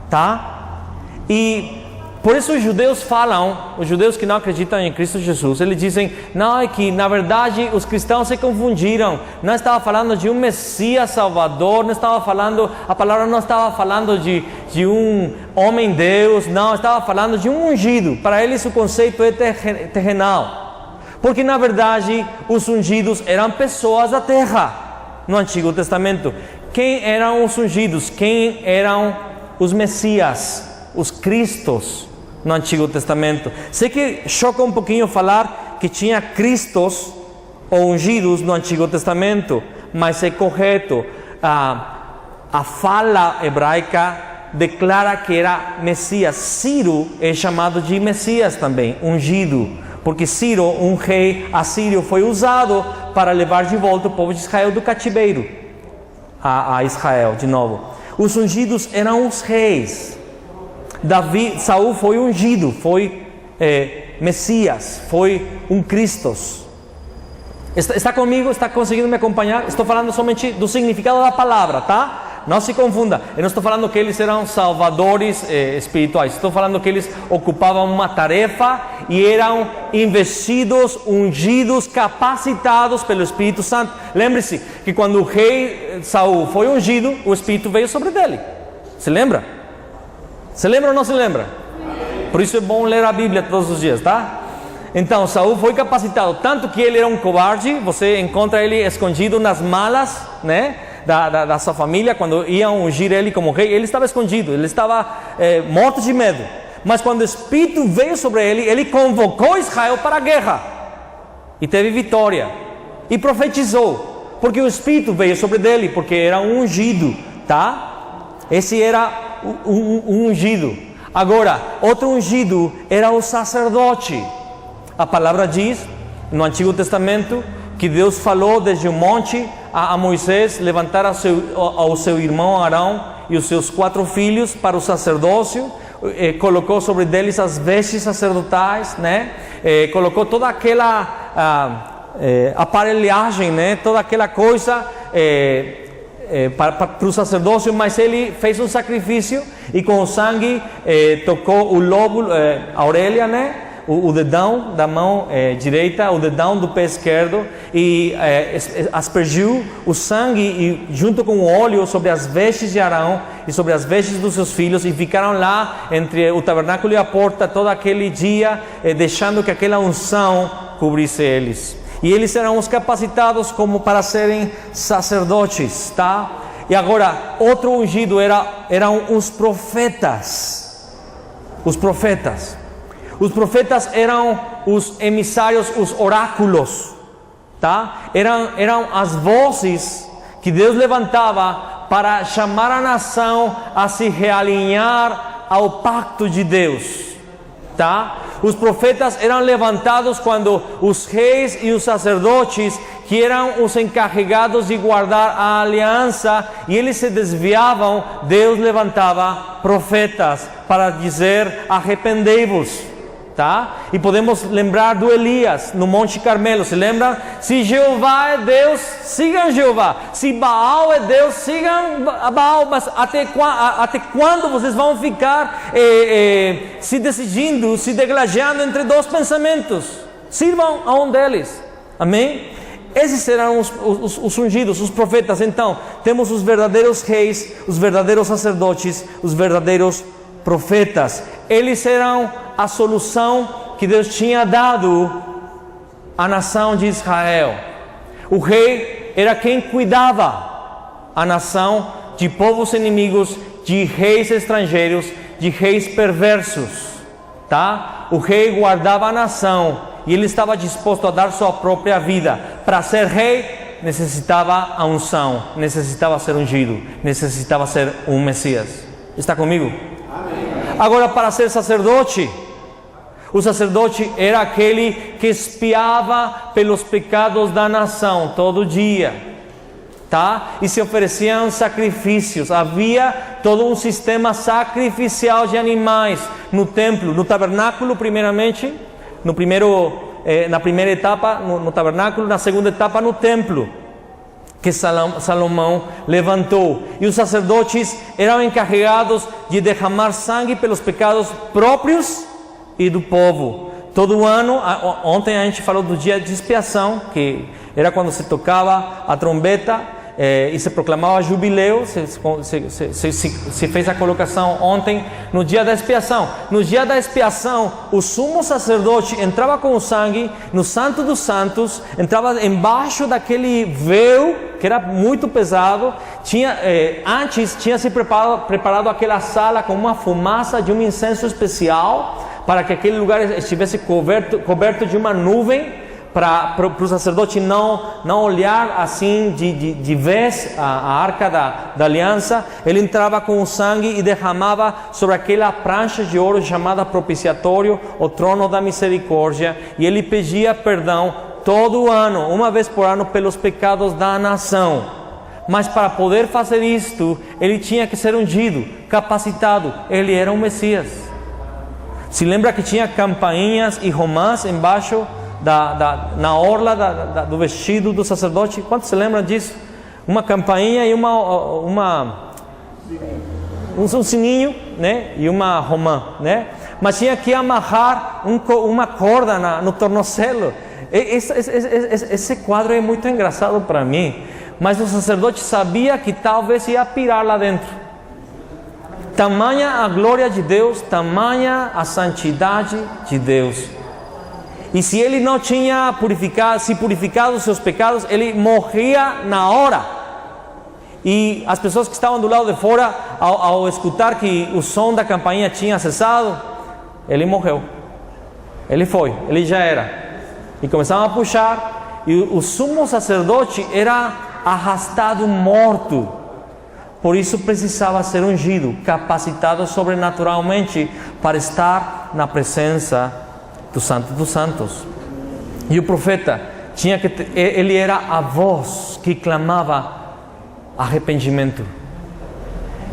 tá? E Por isso os judeus falam, os judeus que não acreditam em Cristo Jesus, eles dizem, não, é que na verdade os cristãos se confundiram, não estava falando de um Messias Salvador, não estava falando, a palavra não estava falando de um homem-deus, não, estava falando de um ungido. Para eles o conceito é terrenal, porque na verdade os ungidos eram pessoas da terra, no Antigo Testamento. Quem eram os ungidos? Quem eram os Messias? Os Cristos no Antigo Testamento. Sei que choca um pouquinho falar que tinha Cristos ou ungidos no Antigo Testamento, mas é correto. A fala hebraica declara que era Messias. Ciro é chamado de Messias também, ungido, porque Ciro, um rei assírio, foi usado para levar de volta o povo de Israel do cativeiro a Israel de novo. Os ungidos eram os reis. Saul foi ungido, foi Messias, foi um Cristos. Está comigo? Está conseguindo me acompanhar? Estou falando somente do significado da palavra, tá? Não se confunda. Eu não estou falando que eles eram salvadores espirituais. Estou falando que eles ocupavam uma tarefa e eram investidos, ungidos, capacitados pelo Espírito Santo. Lembre-se que quando o rei Saul foi ungido, o Espírito veio sobre ele. Se lembra? Se lembra ou não se lembra? Por isso é bom ler a Bíblia todos os dias, tá? Então, Saul foi capacitado, tanto que ele era um covarde. Você encontra ele escondido nas malas, né, da sua família. Quando iam ungir ele como rei, ele estava escondido, ele estava morto de medo. Mas quando o Espírito veio sobre ele, ele convocou Israel para a guerra e teve vitória e profetizou, porque o Espírito veio sobre ele, porque era um ungido, tá? Esse era um ungido. Agora, outro ungido era o sacerdote. A palavra diz no Antigo Testamento que Deus falou desde o monte a Moisés levantar ao seu irmão Arão e os seus 4 filhos para o sacerdócio. Colocou sobre deles as vestes sacerdotais, né? Colocou toda aquela aparelhagem, né? Toda aquela coisa para o sacerdócio, mas ele fez um sacrifício e com o sangue tocou o lóbulo, a orelha, né? O dedão da mão direita, o dedão do pé esquerdo, e aspergiu o sangue e, junto com o óleo sobre as vestes de Arão e sobre as vestes dos seus filhos, e ficaram lá entre o tabernáculo e a porta todo aquele dia, deixando que aquela unção cobrisse eles. E eles eram os capacitados como para serem sacerdotes, tá? E agora, outro ungido eram os profetas. Os profetas. Os profetas eram os emissários, os oráculos, tá? Eram as vozes que Deus levantava para chamar a nação a se realinhar ao pacto de Deus, tá? Os profetas eram levantados quando os reis e os sacerdotes, que eram os encarregados de guardar a aliança, e eles se desviavam, Deus levantava profetas para dizer: arrependei-vos, tá? E podemos lembrar do Elias no Monte Carmelo. Se lembram? Se Jeová é Deus, sigam Jeová. Se Baal é Deus, sigam Baal. Mas até quando vocês vão ficar se decidindo, se degladiando entre 2 pensamentos? Sirvam a um deles. Amém? Esses serão os ungidos, os profetas. Então, temos os verdadeiros reis, os verdadeiros sacerdotes, os verdadeiros profetas. Eles serão a solução que Deus tinha dado à nação de Israel. O rei era quem cuidava a nação de povos inimigos, de reis estrangeiros, de reis perversos, tá? O rei guardava a nação e ele estava disposto a dar sua própria vida. Para ser rei, necessitava a unção, necessitava ser ungido, necessitava ser um Messias. Está comigo? Agora, para ser sacerdote, o sacerdote era aquele que espiava pelos pecados da nação todo dia, tá? E se ofereciam sacrifícios. Havia todo um sistema sacrificial de animais no templo, no tabernáculo primeiramente, na primeira etapa no tabernáculo, na segunda etapa no templo. que Salomão levantou. E os sacerdotes eram encarregados de derramar sangue pelos pecados próprios e do povo. Todo ano, ontem a gente falou do dia de expiação, que era quando se tocava a trombeta e se proclamava jubileu. Se fez a colocação ontem no dia da expiação. No dia da expiação, o sumo sacerdote entrava com o sangue no Santo dos Santos, entrava embaixo daquele véu que era muito pesado. Antes tinha se preparado aquela sala com uma fumaça de um incenso especial, para que aquele lugar estivesse coberto de uma nuvem, para o sacerdote não olhar assim de vez a arca da aliança. Ele entrava com o sangue e derramava sobre aquela prancha de ouro chamada propiciatório, o trono da misericórdia, e ele pedia perdão todo ano, uma vez por ano, pelos pecados da nação. Mas para poder fazer isto, ele tinha que ser ungido, capacitado. Ele era um Messias. Se lembra que tinha campainhas e romãs embaixo na orla do vestido do sacerdote? Quantos se lembram disso? Uma campainha e um sininho, né? E uma romã, né? Mas tinha que amarrar uma corda no tornozelo. Esse quadro é muito engraçado para mim, mas o sacerdote sabia que talvez ia pirar lá dentro. Tamanha a glória de Deus, tamanha a santidade de Deus. E se ele não tinha purificado os seus pecados, ele morria na hora. E as pessoas que estavam do lado de fora, ao escutar que o som da campainha tinha cessado, ele morreu. Ele já era. E começavam a puxar, e o sumo sacerdote era arrastado morto. Por isso precisava ser ungido, capacitado sobrenaturalmente para estar na presença do Santo dos Santos. E o profeta ele era a voz que clamava arrependimento.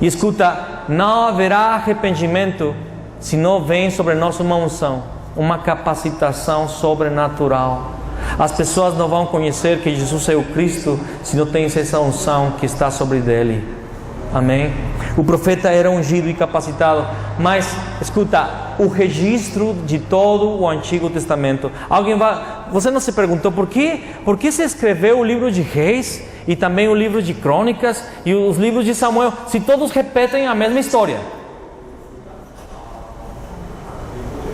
E escuta, não haverá arrependimento se não vem sobre nós uma unção, uma capacitação sobrenatural. As pessoas não vão conhecer que Jesus é o Cristo se não tem essa unção que está sobre dele. Amém? O profeta era ungido e capacitado. Mas, escuta, o registro de todo o Antigo Testamento. Você não se perguntou por que se escreveu o livro de Reis e também o livro de Crônicas e os livros de Samuel, se todos repetem a mesma história?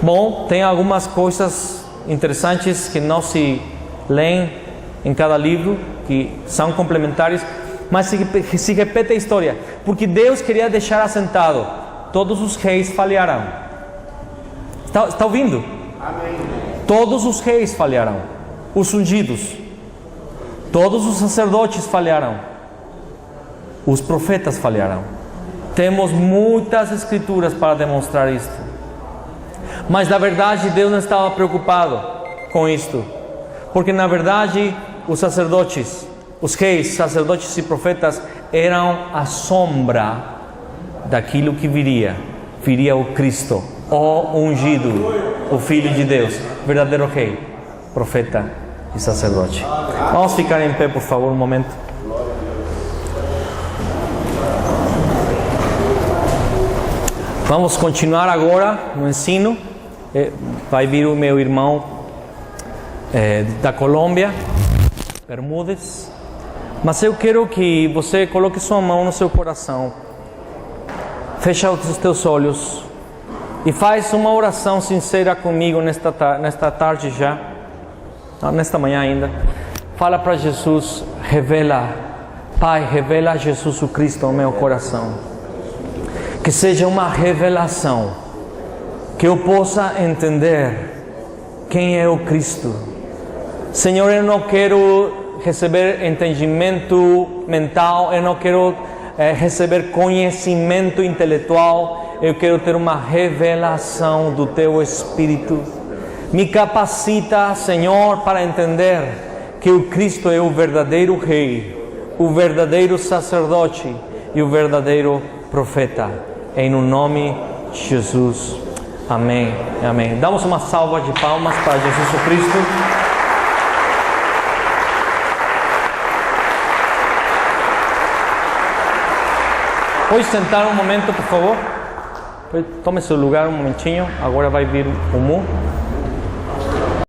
Bom, tem algumas coisas interessantes que não se leem em cada livro, que são complementares, mas se repete a história, porque Deus queria deixar assentado: todos os reis falharão. Está ouvindo? Amém. Todos os reis falharão, os ungidos. Todos os sacerdotes falharão, os profetas falharão. Temos muitas escrituras para demonstrar isto. Mas na verdade Deus não estava preocupado com isto, porque na verdade os sacerdotes, os reis, sacerdotes e profetas eram a sombra daquilo que viria o Cristo, o ungido, o Filho de Deus, verdadeiro rei, profeta e sacerdote. Vamos ficar em pé, por favor, um momento. Vamos continuar agora no ensino. Vai vir o meu irmão da Colômbia, Bermudes. Mas eu quero que você coloque sua mão no seu coração, fecha os teus olhos e faz uma oração sincera comigo nesta tarde já, nesta manhã ainda. Fala para Jesus, revela, Pai, revela Jesus o Cristo ao meu coração. Que seja uma revelação, que eu possa entender quem é o Cristo. Senhor, eu não quero receber entendimento mental, eu não quero receber conhecimento intelectual, eu quero ter uma revelação do Teu Espírito. Me capacita, Senhor, para entender que o Cristo é o verdadeiro Rei, o verdadeiro sacerdote e o verdadeiro profeta. Em nome de Jesus. Amém. Amém. Damos uma salva de palmas para Jesus Cristo. Pode sentar um momento, por favor? Tome seu lugar um momentinho. Agora vai vir o Mu.